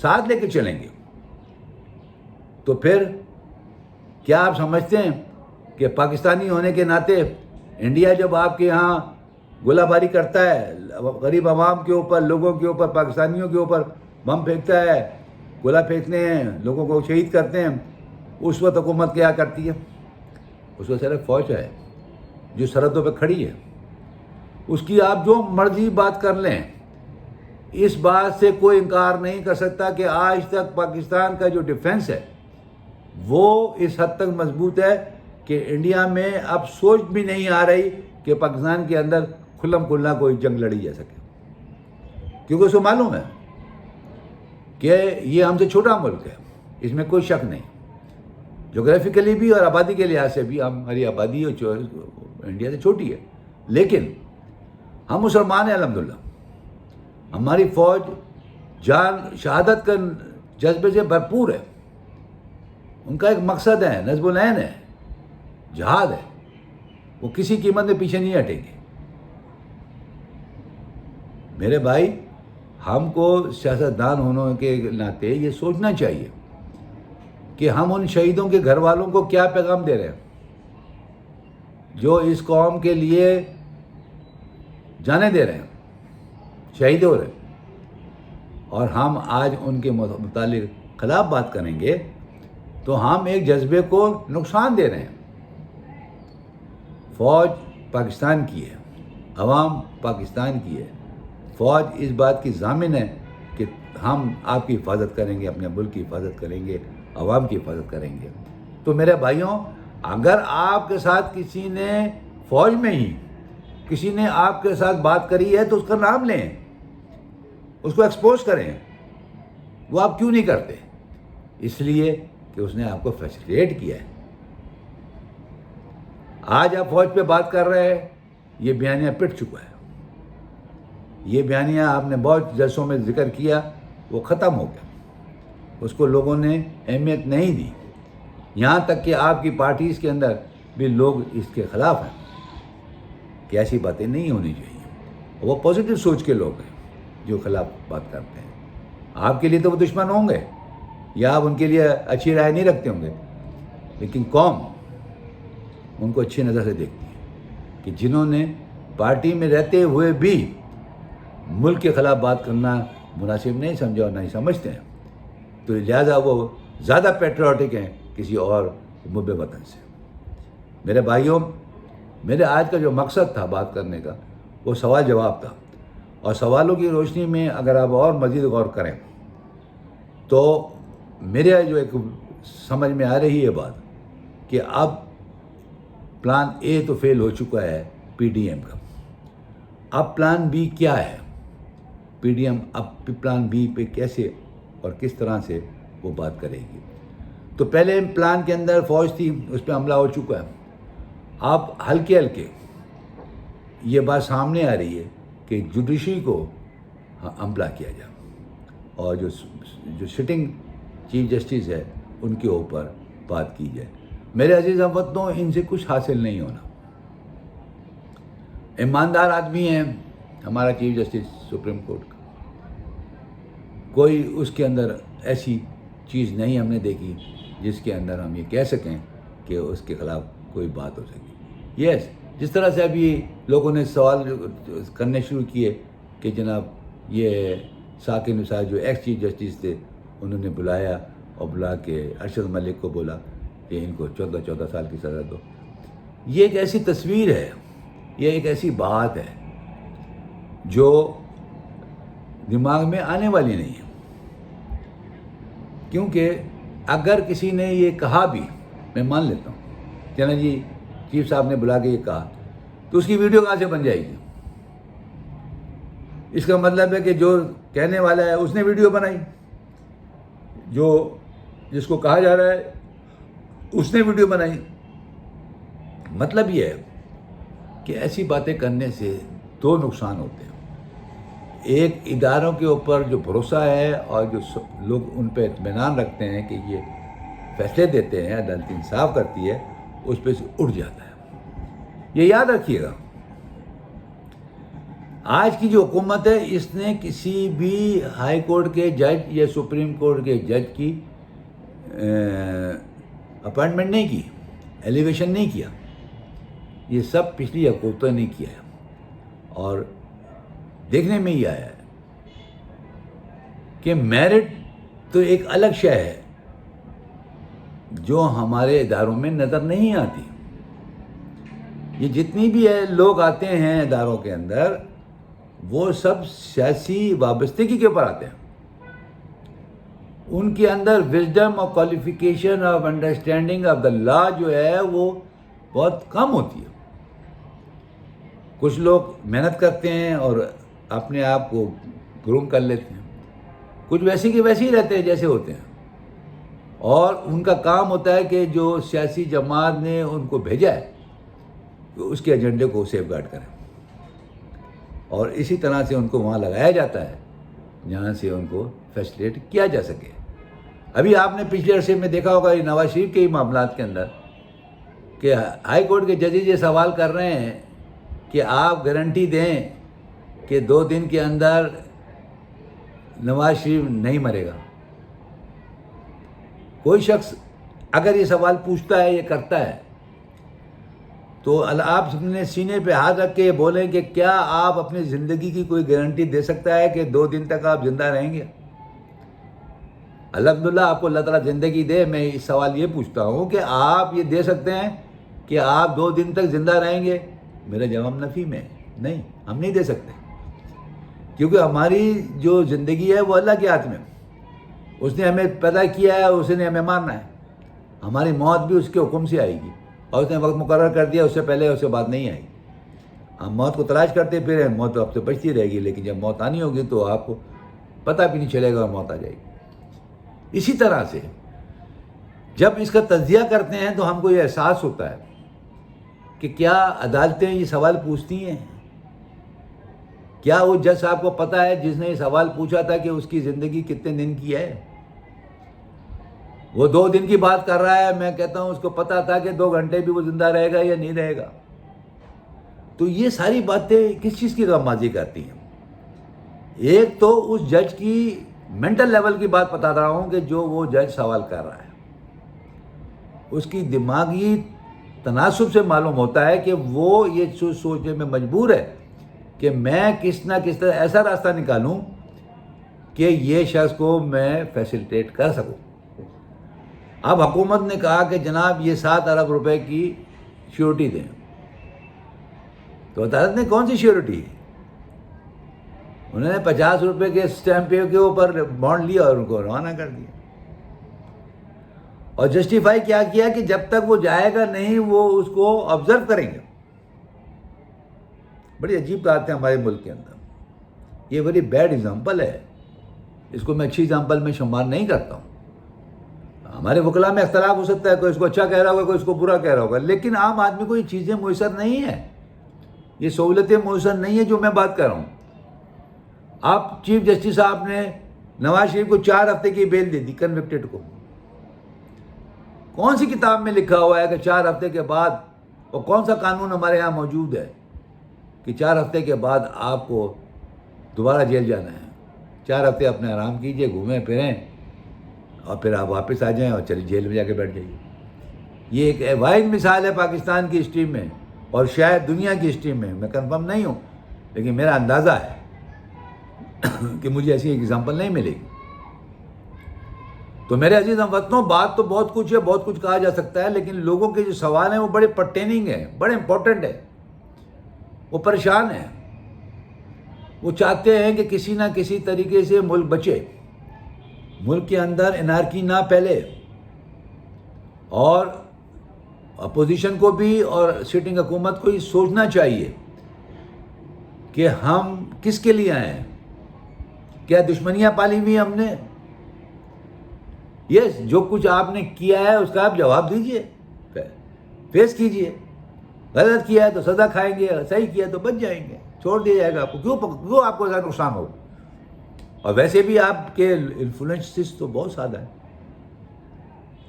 S1: ساتھ لے کے چلیں گے تو پھر کیا آپ سمجھتے ہیں کہ پاکستانی ہونے کے ناطے انڈیا جب آپ کے یہاں گولہ باری کرتا ہے، غریب عوام کے اوپر، لوگوں کے اوپر، پاکستانیوں کے اوپر بم پھینکتا ہے، گولہ پھینکتے ہیں، لوگوں کو شہید کرتے ہیں، اس وقت حکومت کیا کرتی ہے؟ اس وقت صرف فوج ہے جو سرحدوں پہ کھڑی ہے. اس کی آپ جو مرضی بات کر لیں، اس بات سے کوئی انکار نہیں کر سکتا کہ آج تک پاکستان کا جو ڈیفنس ہے وہ اس حد تک مضبوط ہے کہ انڈیا میں اب سوچ بھی نہیں آ رہی کہ پاکستان کے اندر کھلم کھلا کوئی جنگ لڑی جا سکے. کیونکہ اس کو معلوم ہے کہ یہ ہم سے چھوٹا ملک ہے، اس میں کوئی شک نہیں. جغرافیکلی بھی اور آبادی کے لحاظ سے بھی ہماری آبادی انڈیا سے چھوٹی ہے، لیکن ہم مسلمان ہیں الحمدللہ. ہماری فوج جان شہادت کے جذبے سے بھرپور ہے. ان کا ایک مقصد ہے، نصب العین ہے، جہاد ہے. وہ کسی قیمت میں پیچھے نہیں ہٹیں گے. میرے بھائی، ہم کو سیاستدان ہونے کے ناطے یہ سوچنا چاہیے کہ ہم ان شہیدوں کے گھر والوں کو کیا پیغام دے رہے ہیں جو اس قوم کے لیے جانیں دے رہے ہیں، شہید ہو رہے ہیں. اور ہم آج ان کے متعلق خلاف بات کریں گے تو ہم ایک جذبے کو نقصان دے رہے ہیں. فوج پاکستان کی ہے، عوام پاکستان کی ہے. فوج اس بات کی ضامن ہے کہ ہم آپ کی حفاظت کریں گے، اپنے ملک کی حفاظت کریں گے، عوام کی حفاظت کریں گے. تو میرے بھائیوں، اگر آپ کے ساتھ کسی نے فوج میں ہی کسی نے آپ کے ساتھ بات کری ہے تو اس کا نام لیں، اس کو ایکسپوز کریں. وہ آپ کیوں نہیں کرتے؟ اس لیے کہ اس نے آپ کو فیسیلیٹ کیا ہے. آج آپ فوج پہ بات کر رہے ہیں, یہ بیانیہ پٹ چکا ہے. یہ بیانیہ آپ نے بہت جلسوں میں ذکر کیا, وہ ختم ہو گیا. اس کو لوگوں نے اہمیت نہیں دی. یہاں تک کہ آپ کی پارٹیز کے اندر بھی لوگ اس کے خلاف ہیں کہ ایسی باتیں نہیں ہونی چاہیے. وہ پازیٹیو سوچ کے لوگ ہیں جو خلاف بات کرتے ہیں. آپ کے لیے تو وہ دشمن ہوں گے یا آپ ان کے لیے اچھی رائے نہیں رکھتے ہوں گے, لیکن قوم ان کو اچھی نظر سے دیکھتی ہے کہ جنہوں نے پارٹی میں رہتے ہوئے بھی ملک کے خلاف بات کرنا مناسب نہیں سمجھا اور نہیں سمجھتے ہیں, تو لہٰذا وہ زیادہ پیٹریوٹک ہیں کسی اور محب وطن سے. میرے بھائیوں, میرے آج کا جو مقصد تھا بات کرنے کا وہ سوال جواب تھا, اور سوالوں کی روشنی میں اگر آپ اور مزید غور کریں تو میرے جو ایک سمجھ میں آ رہی ہے بات کہ اب پلان اے تو فیل ہو چکا ہے پی ڈی ایم کا. اب پلان بی کیا ہے؟ پی ڈی ایم اب پلان بی پہ کیسے اور کس طرح سے وہ بات کرے گی؟ تو پہلے پلان کے اندر فوج تھی, اس پہ حملہ ہو چکا ہے. اب ہلکے ہلکے یہ بات سامنے آ رہی ہے کہ جوڈیشری کو حملہ کیا جائے اور جو سٹنگ چیف جسٹس ہے ان کے اوپر بات کی جائے. میرے عزیز ہم وطنوں, ان سے کچھ حاصل نہیں ہونا. ایماندار آدمی ہیں ہمارا چیف جسٹس سپریم کورٹ کا, کوئی اس کے اندر ایسی چیز نہیں ہم نے دیکھی جس کے اندر ہم یہ کہہ سکیں کہ اس کے خلاف کوئی بات ہو سکے. یس, جس طرح سے ابھی لوگوں نے سوال کرنے شروع کیے کہ جناب یہ ثاقب نثار جو ایکس چیف جسٹس تھے انہوں نے بلایا اور بلا کے ارشد ملک کو بولا کہ ان کو 14 سال کی سزا دو. یہ ایک ایسی تصویر ہے, یہ ایک ایسی بات ہے جو دماغ میں آنے والی نہیں ہے. کیونکہ اگر کسی نے یہ کہا بھی, میں مان لیتا ہوں چلیں جی چیف صاحب نے بلا کے یہ کہا, تو اس کی ویڈیو کہاں سے بن جائے گی؟ اس کا مطلب ہے کہ جو کہنے والا ہے اس نے ویڈیو بنائی, جس کو کہا جا رہا ہے اس نے ویڈیو بنائی. مطلب یہ ہے کہ ایسی باتیں کرنے سے دو نقصان ہوتے ہیں. ایک, اداروں کے اوپر جو بھروسہ ہے اور جو لوگ ان پہ اطمینان رکھتے ہیں کہ یہ فیصلے دیتے ہیں, عدالت انصاف کرتی ہے, اس پہ سے اٹھ جاتا ہے. یہ یاد رکھیے گا, آج کی جو حکومت ہے اس نے کسی بھی ہائی کورٹ کے جج یا سپریم کورٹ کے جج کی اپائنٹمنٹ نہیں کی, ایلیویشن نہیں کیا. یہ سب پچھلی حکومتوں نے کیا ہے, اور دیکھنے میں یہ آیا ہے کہ میرٹ تو ایک الگ شے ہے جو ہمارے اداروں میں نظر نہیں آتی. یہ جتنی بھی لوگ آتے ہیں اداروں کے اندر وہ سب سیاسی وابستگی کے اوپر آتے ہیں. ان کے اندر وزڈم اور qualification of understanding of the law جو ہے وہ بہت کم ہوتی ہے. کچھ لوگ محنت کرتے ہیں اور اپنے آپ کو گروم کر لیتے ہیں, کچھ ویسے کے ویسے ہی رہتے ہیں جیسے ہوتے ہیں, اور ان کا کام ہوتا ہے کہ جو سیاسی جماعت نے ان کو بھیجا ہے اس کے ایجنڈے کو سیف گارڈ کریں, اور اسی طرح سے ان کو وہاں لگایا جاتا ہے جہاں سے ان کو فیسیلیٹ کیا جا سکے. ابھی آپ نے پچھلے عرصے میں دیکھا ہوگا یہ نواز شریف کے ہی معاملات کے اندر کہ ہائی کورٹ کے ججز یہ سوال کر رہے ہیں کہ آپ گارنٹی دیں کہ 2 دن کے اندر نواز شریف نہیں مرے گا. کوئی شخص اگر یہ سوال پوچھتا ہے, یہ کرتا ہے, تو آپ اپنے سینے پہ ہاتھ رکھ کے بولیں کہ کیا آپ اپنی زندگی کی کوئی گارنٹی دے سکتا ہے کہ 2 دن تک آپ زندہ رہیں گے؟ الحمدللہ آپ کو اللہ تعالیٰ زندگی دے. میں اس سوال یہ پوچھتا ہوں کہ آپ یہ دے سکتے ہیں کہ آپ 2 دن تک زندہ رہیں گے؟ میرا جواب نفی میں نہیں, ہم نہیں دے سکتے, کیونکہ ہماری جو زندگی ہے وہ اللہ کے ہاتھ میں. اس نے ہمیں پیدا کیا ہے, اس نے ہمیں مارنا ہے. ہماری موت بھی اس کے حکم سے آئے گی, اور اس نے وقت مقرر کر دیا, اس سے پہلے اس سے بعد نہیں آئی. ہم موت کو تلاش کرتے پھر ہیں, موت تو آپ سے بچتی رہے گی, لیکن جب موت آنی ہوگی تو آپ کو پتہ بھی نہیں چلے گا اور موت آ جائے گی. اسی طرح سے جب اس کا تجزیہ کرتے ہیں تو ہم کو یہ احساس ہوتا ہے کہ کیا عدالتیں یہ سوال پوچھتی ہیں؟ کیا وہ جج صاحب کو پتہ ہے جس نے یہ سوال پوچھا تھا کہ اس کی زندگی کتنے دن کی ہے؟ وہ 2 دن کی بات کر رہا ہے، میں کہتا ہوں اس کو پتہ تھا کہ 2 گھنٹے بھی وہ زندہ رہے گا یا نہیں رہے گا۔ تو یہ ساری باتیں کس چیز کی غمازی کرتی ہیں؟ ایک تو اس جج کی مینٹل لیول کی بات بتا رہا ہوں کہ جو وہ جج سوال کر رہا ہے، اس کی دماغی تناسب سے معلوم ہوتا ہے کہ وہ یہ سوچنے میں مجبور ہے کہ میں کس نہ کس طرح ایسا راستہ نکالوں کہ یہ شخص کو میں فیسیلیٹیٹ کر سکوں۔ اب حکومت نے کہا کہ جناب یہ 7 ارب روپے کی شیورٹی دیں، تو عدالت نے کون سی شیورٹی؟ انہوں نے 50 روپے کے اسٹیمپ کے اوپر بانڈ لیا اور ان کو روانہ کر دیا، اور جسٹیفائی کیا کیا کہ جب تک وہ جائے گا نہیں وہ اس کو آبزرو کریں گے۔ بڑی عجیب بات ہے ہمارے ملک کے اندر، یہ بڑی بیڈ ایگزامپل ہے، اس کو میں اچھی ایگزامپل میں شمار نہیں کرتا ہوں۔ ہمارے وکلاء میں اختلاف ہو سکتا ہے، کوئی اس کو اچھا کہہ رہا ہوگا، کوئی اس کو برا کہہ رہا ہوگا، لیکن عام آدمی کو یہ چیزیں میسر نہیں ہیں، یہ سہولتیں میسر نہیں ہیں جو میں بات کر رہا ہوں۔ آپ چیف جسٹس صاحب نے نواز شریف کو 4 ہفتے کی بیل دے دی، کنوکٹڈ کو۔ کون سی کتاب میں لکھا ہوا ہے کہ 4 ہفتے کے بعد، اور کون سا قانون ہمارے یہاں موجود ہے کہ 4 ہفتے کے بعد آپ کو دوبارہ جیل جانا ہے؟ 4 ہفتے اپنے آرام کیجئے، گھومیں پھریں، اور پھر آپ واپس آ جائیں اور چلیے جیل میں جا کے بیٹھ جائیے۔ یہ ایک واحد مثال ہے پاکستان کی ہسٹری میں، اور شاید دنیا کی ہسٹری میں، میں کنفرم نہیں ہوں، لیکن میرا اندازہ ہے کہ مجھے ایسی ایک ایگزامپل نہیں ملے گی۔ تو میرے عزیز ہم وطنوں، بات تو بہت کچھ ہے، بہت کچھ کہا جا سکتا ہے، لیکن لوگوں کے جو سوال ہیں وہ بڑے پرٹیننگ ہیں، بڑے امپورٹنٹ ہیں۔ وہ پریشان ہیں، وہ چاہتے ہیں کہ کسی نہ کسی طریقے سے ملک بچے، ملک کے اندر انارکی نہ پھیلے، اور اپوزیشن کو بھی اور سٹنگ حکومت کو یہ سوچنا چاہیے کہ ہم کس کے لیے آئے ہیں؟ کیا دشمنیاں پالی ہوئی ہم نے؟ یس، جو کچھ آپ نے کیا ہے اس کا آپ جواب دیجئے، فیس کیجئے۔ غلط کیا ہے تو سزا کھائیں گے، صحیح کیا ہے تو بچ جائیں گے، چھوڑ دیا جائے گا آپ کو۔ کیوں آپ کو ایسا نقصان ہو؟ اور ویسے بھی آپ کے انفلوئنسز تو بہت زیادہ ہیں۔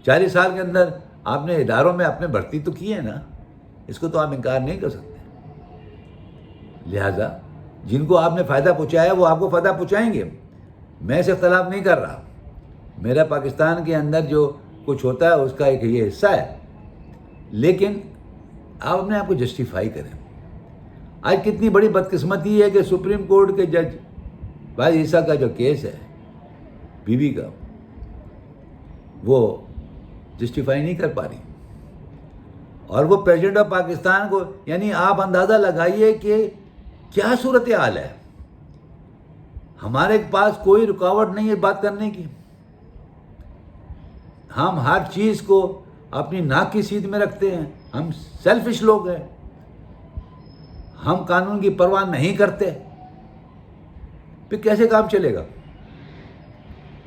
S1: 40 سال کے اندر آپ نے اداروں میں اپنے بھرتی تو کی ہے نا، اس کو تو آپ انکار نہیں کر سکتے۔ لہٰذا جن کو آپ نے فائدہ پہنچایا وہ آپ کو فائدہ پہنچائیں گے، میں اسے اختلاف نہیں کر رہا۔ میرا پاکستان کے اندر جو کچھ ہوتا ہے اس کا ایک یہ حصہ ہے، لیکن آپ اپنے آپ کو جسٹیفائی کریں۔ آج کتنی بڑی بدقسمتی ہے کہ سپریم کورٹ کے جج بھائی عیسیٰ کا جو کیس ہے بیوی کا، وہ جسٹیفائی نہیں کر پا رہی، اور وہ پریزیڈنٹ آف پاکستان کو، یعنی آپ اندازہ لگائیے کہ کیا صورتحال ہے۔ ہمارے پاس کوئی رکاوٹ نہیں ہے بات کرنے کی، ہم ہر چیز کو اپنی ناک کی سیدھ میں رکھتے ہیں، ہم سیلفش لوگ ہیں، ہم قانون کی پرواہ نہیں کرتے، پھر کیسے کام چلے گا؟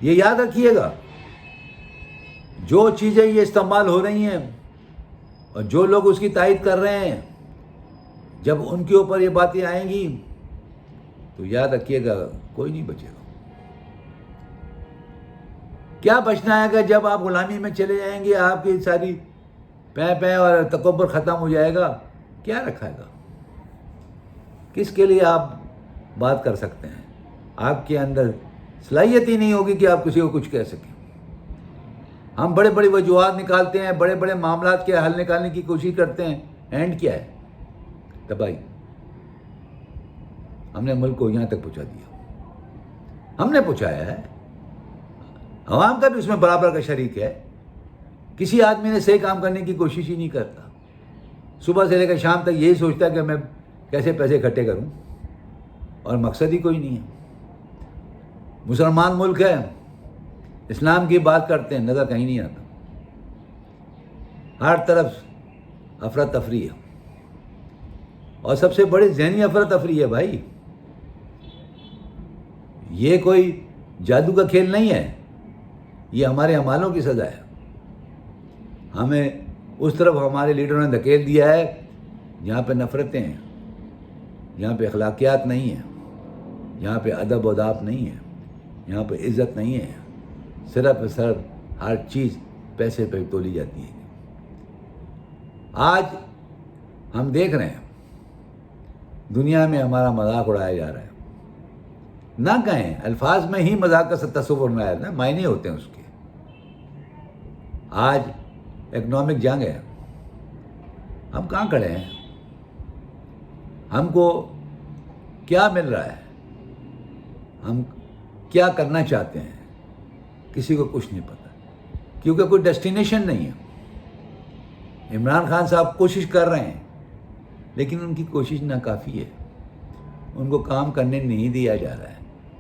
S1: یہ یاد رکھیے گا، جو چیزیں یہ استعمال ہو رہی ہیں اور جو لوگ اس کی تائید کر رہے ہیں، جب ان کے اوپر یہ باتیں آئیں گی تو یاد رکھیے گا کوئی نہیں بچے گا۔ کیا بچنا ہے کہ جب آپ غلامی میں چلے جائیں گے، آپ کی ساری پے اور تکبر ختم ہو جائے گا، کیا رکھا گا؟ کس کے لیے آپ بات کر سکتے ہیں؟ آپ کے اندر صلاحیت ہی نہیں ہوگی کہ آپ کسی کو کچھ کہہ سکیں۔ ہم بڑے بڑے وجوہات نکالتے ہیں، بڑے بڑے معاملات کے حل نکالنے کی کوشش کرتے ہیں، اینڈ کیا ہے؟ تباہی۔ ہم نے ملک کو یہاں تک پہنچا دیا، ہم نے پہنچایا ہے، عوام کا بھی اس میں برابر کا شریک ہے۔ کسی آدمی نے صحیح کام کرنے کی کوشش ہی نہیں کرتا، صبح سے لے کر شام تک یہی سوچتا ہے کہ میں کیسے پیسے اکٹھے کروں، اور مقصد ہی کوئی نہیں ہے۔ مسلمان ملک ہے، اسلام کی بات کرتے ہیں، نظر کہیں نہیں آتا، ہر طرف افراتفری ہے، اور سب سے بڑی ذہنی افراتفری ہے بھائی۔ یہ کوئی جادو کا کھیل نہیں ہے، یہ ہمارے اعمالوں کی سزا ہے۔ ہمیں اس طرف ہمارے لیڈروں نے دھکیل دیا ہے جہاں پہ نفرتیں ہیں، جہاں پہ اخلاقیات نہیں ہیں، جہاں پہ ادب و آداب نہیں ہے، یہاں پہ عزت نہیں ہے، صرف ہر چیز پیسے پہ تولی جاتی ہے۔ آج ہم دیکھ رہے ہیں دنیا میں ہمارا مذاق اڑایا جا رہا ہے، نہ کہیں الفاظ میں ہی مذاق کا تصور نہ ہے، معنی ہوتے ہیں اس کے۔ آج اکنامک جنگ ہے، ہم کہاں کھڑے ہیں؟ ہم کو کیا مل رہا ہے؟ ہم کیا کرنا چاہتے ہیں؟ کسی کو کچھ نہیں پتہ، کیونکہ کوئی ڈیسٹینیشن نہیں ہے۔ عمران خان صاحب کوشش کر رہے ہیں، لیکن ان کی کوشش ناکافی ہے، ان کو کام کرنے نہیں دیا جا رہا ہے۔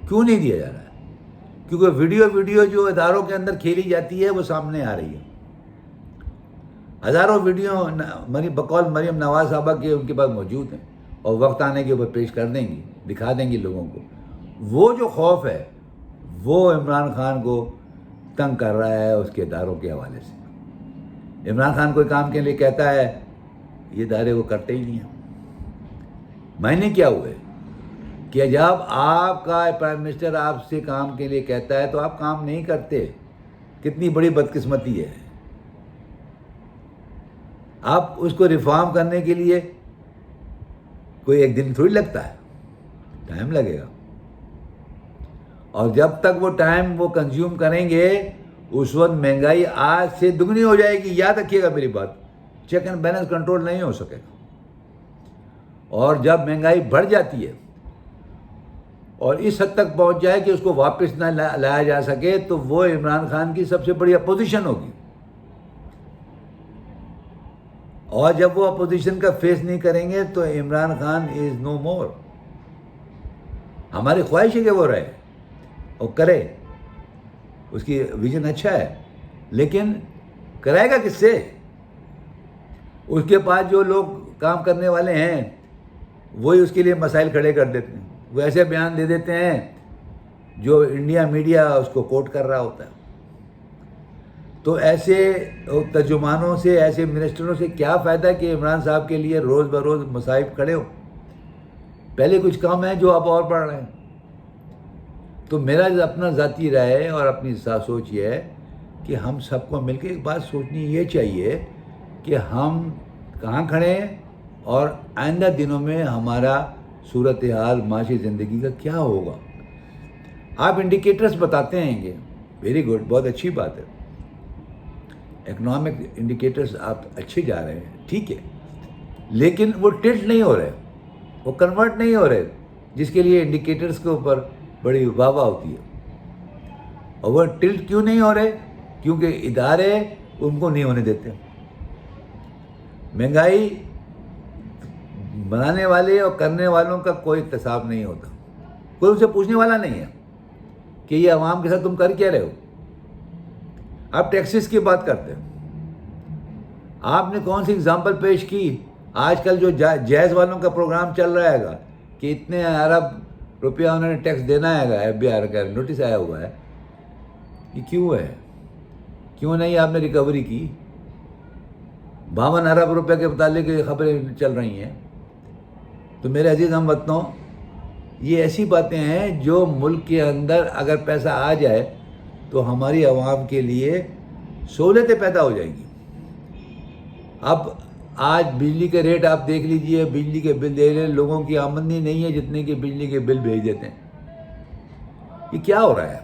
S1: کیوں نہیں دیا جا رہا ہے؟ کیونکہ ویڈیو جو اداروں کے اندر کھیلی جاتی ہے وہ سامنے آ رہی ہے۔ ہزاروں ویڈیو بقول مریم نواز صاحبہ کے ان کے پاس موجود ہیں، اور وقت آنے کے اوپر پیش کر دیں گی، دکھا دیں گی لوگوں کو۔ وہ جو خوف ہے وہ عمران خان کو تنگ کر رہا ہے اس کے اداروں کے حوالے سے۔ عمران خان کوئی کام کے لیے کہتا ہے، یہ ادارے وہ کرتے ہی نہیں ہیں۔ معنی کیا ہوئے کہ جب آپ کا پرائم منسٹر آپ سے کام کے لیے کہتا ہے تو آپ کام نہیں کرتے۔ کتنی بڑی بدقسمتی ہے۔ آپ اس کو ریفارم کرنے کے لیے کوئی ایک دن تھوڑی لگتا ہے، ٹائم لگے گا، اور جب تک وہ ٹائم وہ کنزیوم کریں گے اس وقت مہنگائی آج سے دگنی ہو جائے گی۔ یاد رکھیے گا میری بات، چیک اینڈ بیلنس کنٹرول نہیں ہو سکے گا، اور جب مہنگائی بڑھ جاتی ہے اور اس حد تک پہنچ جائے کہ اس کو واپس نہ لایا جا سکے تو وہ عمران خان کی سب سے بڑی اپوزیشن ہوگی، اور جب وہ اپوزیشن کا فیس نہیں کریں گے تو عمران خان از نو مور۔ ہماری خواہش ہے کہ وہ رہے اور کرے، اس کی ویژن اچھا ہے، لیکن کرائے گا کس سے؟ اس کے پاس جو لوگ کام کرنے والے ہیں وہی اس کے لیے مسائل کھڑے کر دیتے ہیں، وہ ایسے بیان دے دیتے ہیں جو انڈیا میڈیا اس کو کوٹ کر رہا ہوتا ہے۔ تو ایسے ترجمانوں سے، ایسے منسٹروں سے کیا فائدہ کہ عمران صاحب کے لیے روز بروز مصائب کھڑے ہو؟ پہلے کچھ کام ہے جو آپ اور پڑھ رہے ہیں۔ تو میرا اپنا ذاتی رائے اور اپنی سوچ یہ ہے کہ ہم سب کو مل کے ایک بات سوچنی یہ چاہیے کہ ہم کہاں کھڑے ہیں اور آئندہ دنوں میں ہمارا صورتحال معاشی زندگی کا کیا ہوگا۔ آپ انڈیکیٹرز بتاتے ہیں گے، ویری گڈ، بہت اچھی بات ہے، اکنامک انڈیکیٹرز آپ اچھے جا رہے ہیں، ٹھیک ہے، لیکن وہ ٹلٹ نہیں ہو رہے، وہ کنورٹ نہیں ہو رہے، جس کے لیے انڈیکیٹرز کے اوپر بڑی واہ واہ ہوتی ہے۔ اور وہ ٹلٹ کیوں نہیں ہو رہے؟ کیونکہ ادارے ان کو نہیں ہونے دیتے۔ مہنگائی بنانے والے اور کرنے والوں کا کوئی احتساب نہیں ہوتا، کوئی ان سے پوچھنے والا نہیں ہے کہ یہ عوام کے ساتھ تم کر کیا رہے ہو۔ آپ ٹیکسز کی بات کرتے ہیں، آپ نے کون سی اگزامپل پیش کی؟ آج کل جو جیز والوں کا پروگرام چل رہا ہے گا کہ اتنے ارب روپیہ انہوں نے ٹیکس دینا ہے گا، FBI کا نوٹس آیا ہوا ہے، یہ کیوں ہے؟ کیوں نہیں آپ نے ریکوری کی؟ 52 ارب روپے کے متعلق یہ خبریں چل رہی ہیں۔ تو میرے عزیز ہم وطنوں، یہ ایسی باتیں ہیں جو ملک کے اندر اگر پیسہ آ جائے تو ہماری عوام کے لیے سہولتیں پیدا ہو جائیں گی۔ اب آج بجلی کے ریٹ آپ دیکھ لیجئے، بجلی کے بل دے رہے لوگوں کی آمدنی نہیں ہے جتنے کہ بجلی کے بل بھیج دیتے ہیں۔ یہ کیا ہو رہا ہے؟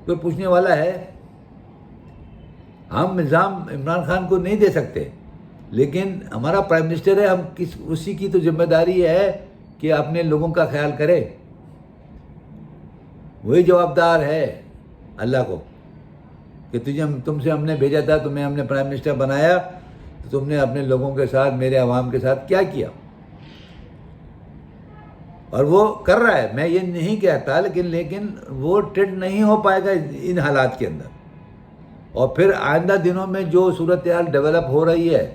S1: کوئی پوچھنے والا ہے؟ ہم نظام عمران خان کو نہیں دے سکتے، لیکن ہمارا پرائم منسٹر ہے، اسی کی تو ذمہ داری ہے کہ اپنے لوگوں کا خیال کرے۔ وہی جوابدار ہے اللہ کو کہ تم سے ہم نے بھیجا تھا، تمہیں ہم نے پرائم منسٹر بنایا، تو تم نے اپنے لوگوں کے ساتھ، میرے عوام کے ساتھ کیا کیا؟ اور وہ کر رہا ہے، میں یہ نہیں کہتا، لیکن وہ ٹرینڈ نہیں ہو پائے گا ان حالات کے اندر۔ اور پھر آئندہ دنوں میں جو صورتحال ڈیولپ ہو رہی ہے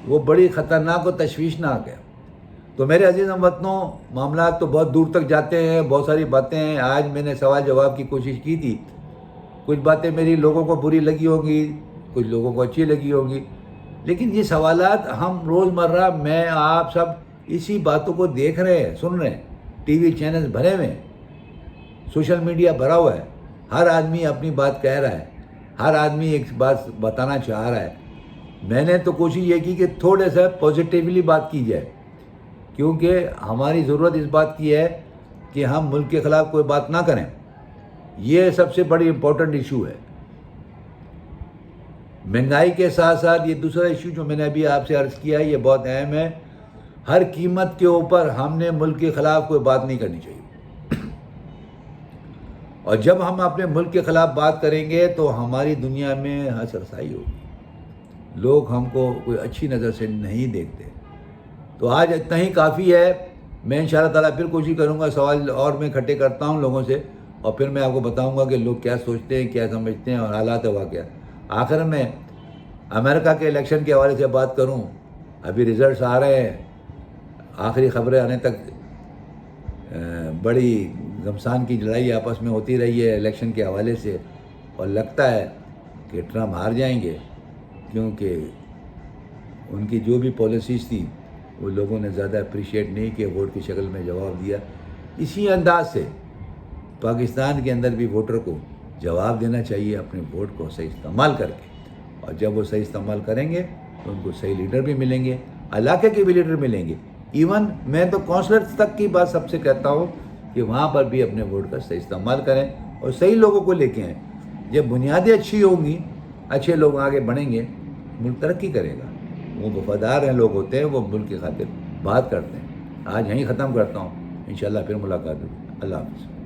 S1: وہ بڑی خطرناک و تشویشناک ہے۔ تو میرے عزیز ہم وطنوں، معاملات تو بہت دور تک جاتے ہیں، بہت ساری باتیں ہیں۔ آج میں نے سوال جواب کی کوشش کی تھی، کچھ باتیں میری لوگوں کو بری لگی ہوں گی، کچھ لوگوں کو اچھی لگی ہوگی، لیکن یہ سوالات ہم روزمرہ میں آپ سب اسی باتوں کو دیکھ رہے ہیں، سن رہے ہیں، ٹی وی چینلز بھرے ہوئے ہیں، سوشل میڈیا بھرا ہوا ہے، ہر آدمی اپنی بات کہہ رہا ہے، ہر آدمی ایک بات بتانا چاہ رہا ہے۔ میں نے تو کوشش یہ کی کہ تھوڑے سا پازیٹیولی بات کی جائے، کیونکہ ہماری ضرورت اس بات کی ہے کہ ہم ملک کے خلاف کوئی بات نہ کریں۔ یہ سب سے بڑی امپورٹنٹ ایشو ہے۔ مہنگائی کے ساتھ ساتھ یہ دوسرا ایشو جو میں نے ابھی آپ سے عرض کیا ہے، یہ بہت اہم ہے۔ ہر قیمت کے اوپر ہم نے ملک کے خلاف کوئی بات نہیں کرنی چاہیے، اور جب ہم اپنے ملک کے خلاف بات کریں گے تو ہماری دنیا میں حسر رسائی ہوگی، لوگ ہم کو کوئی اچھی نظر سے نہیں دیکھتے۔ تو آج اتنا ہی کافی ہے۔ میں انشاءاللہ تعالیٰ پھر کوشش کروں گا، سوال اور میں اکٹھے کرتا ہوں لوگوں سے، اور پھر میں آپ کو بتاؤں گا کہ لوگ کیا سوچتے ہیں، کیا سمجھتے ہیں اور حالات واقعہ۔ آخر میں امریکہ کے الیکشن کے حوالے سے بات کروں، ابھی ریزلٹس آ رہے ہیں، آخری خبریں آنے تک بڑی گھمسان کی لڑائی آپس میں ہوتی رہی ہے الیکشن کے حوالے سے، اور لگتا ہے کہ ٹرمپ ہار جائیں گے، کیونکہ ان کی جو بھی پالیسیز تھیں وہ لوگوں نے زیادہ اپریشیٹ نہیں کیا، ووٹ کی شکل میں جواب دیا۔ اسی انداز سے پاکستان کے اندر بھی ووٹر کو جواب دینا چاہیے اپنے ووٹ کو صحیح استعمال کر کے، اور جب وہ صحیح استعمال کریں گے تو ان کو صحیح لیڈر بھی ملیں گے، علاقے کے بھی لیڈر ملیں گے۔ ایون میں تو کونسلرز تک کی بات سب سے کہتا ہوں کہ وہاں پر بھی اپنے ووٹ کا صحیح استعمال کریں اور صحیح لوگوں کو لے کے آئیں۔ جب بنیادیں اچھی ہوں گی، اچھے لوگ آگے بڑھیں گے، ملک ترقی کرے گا۔ وہ وفادار ہیں لوگ ہوتے ہیں، وہ ملک کی خاطر بات کرتے ہیں۔ آج یہیں ختم کرتا ہوں، انشاءاللہ پھر ملاقات ہوگی۔ اللہ حافظ۔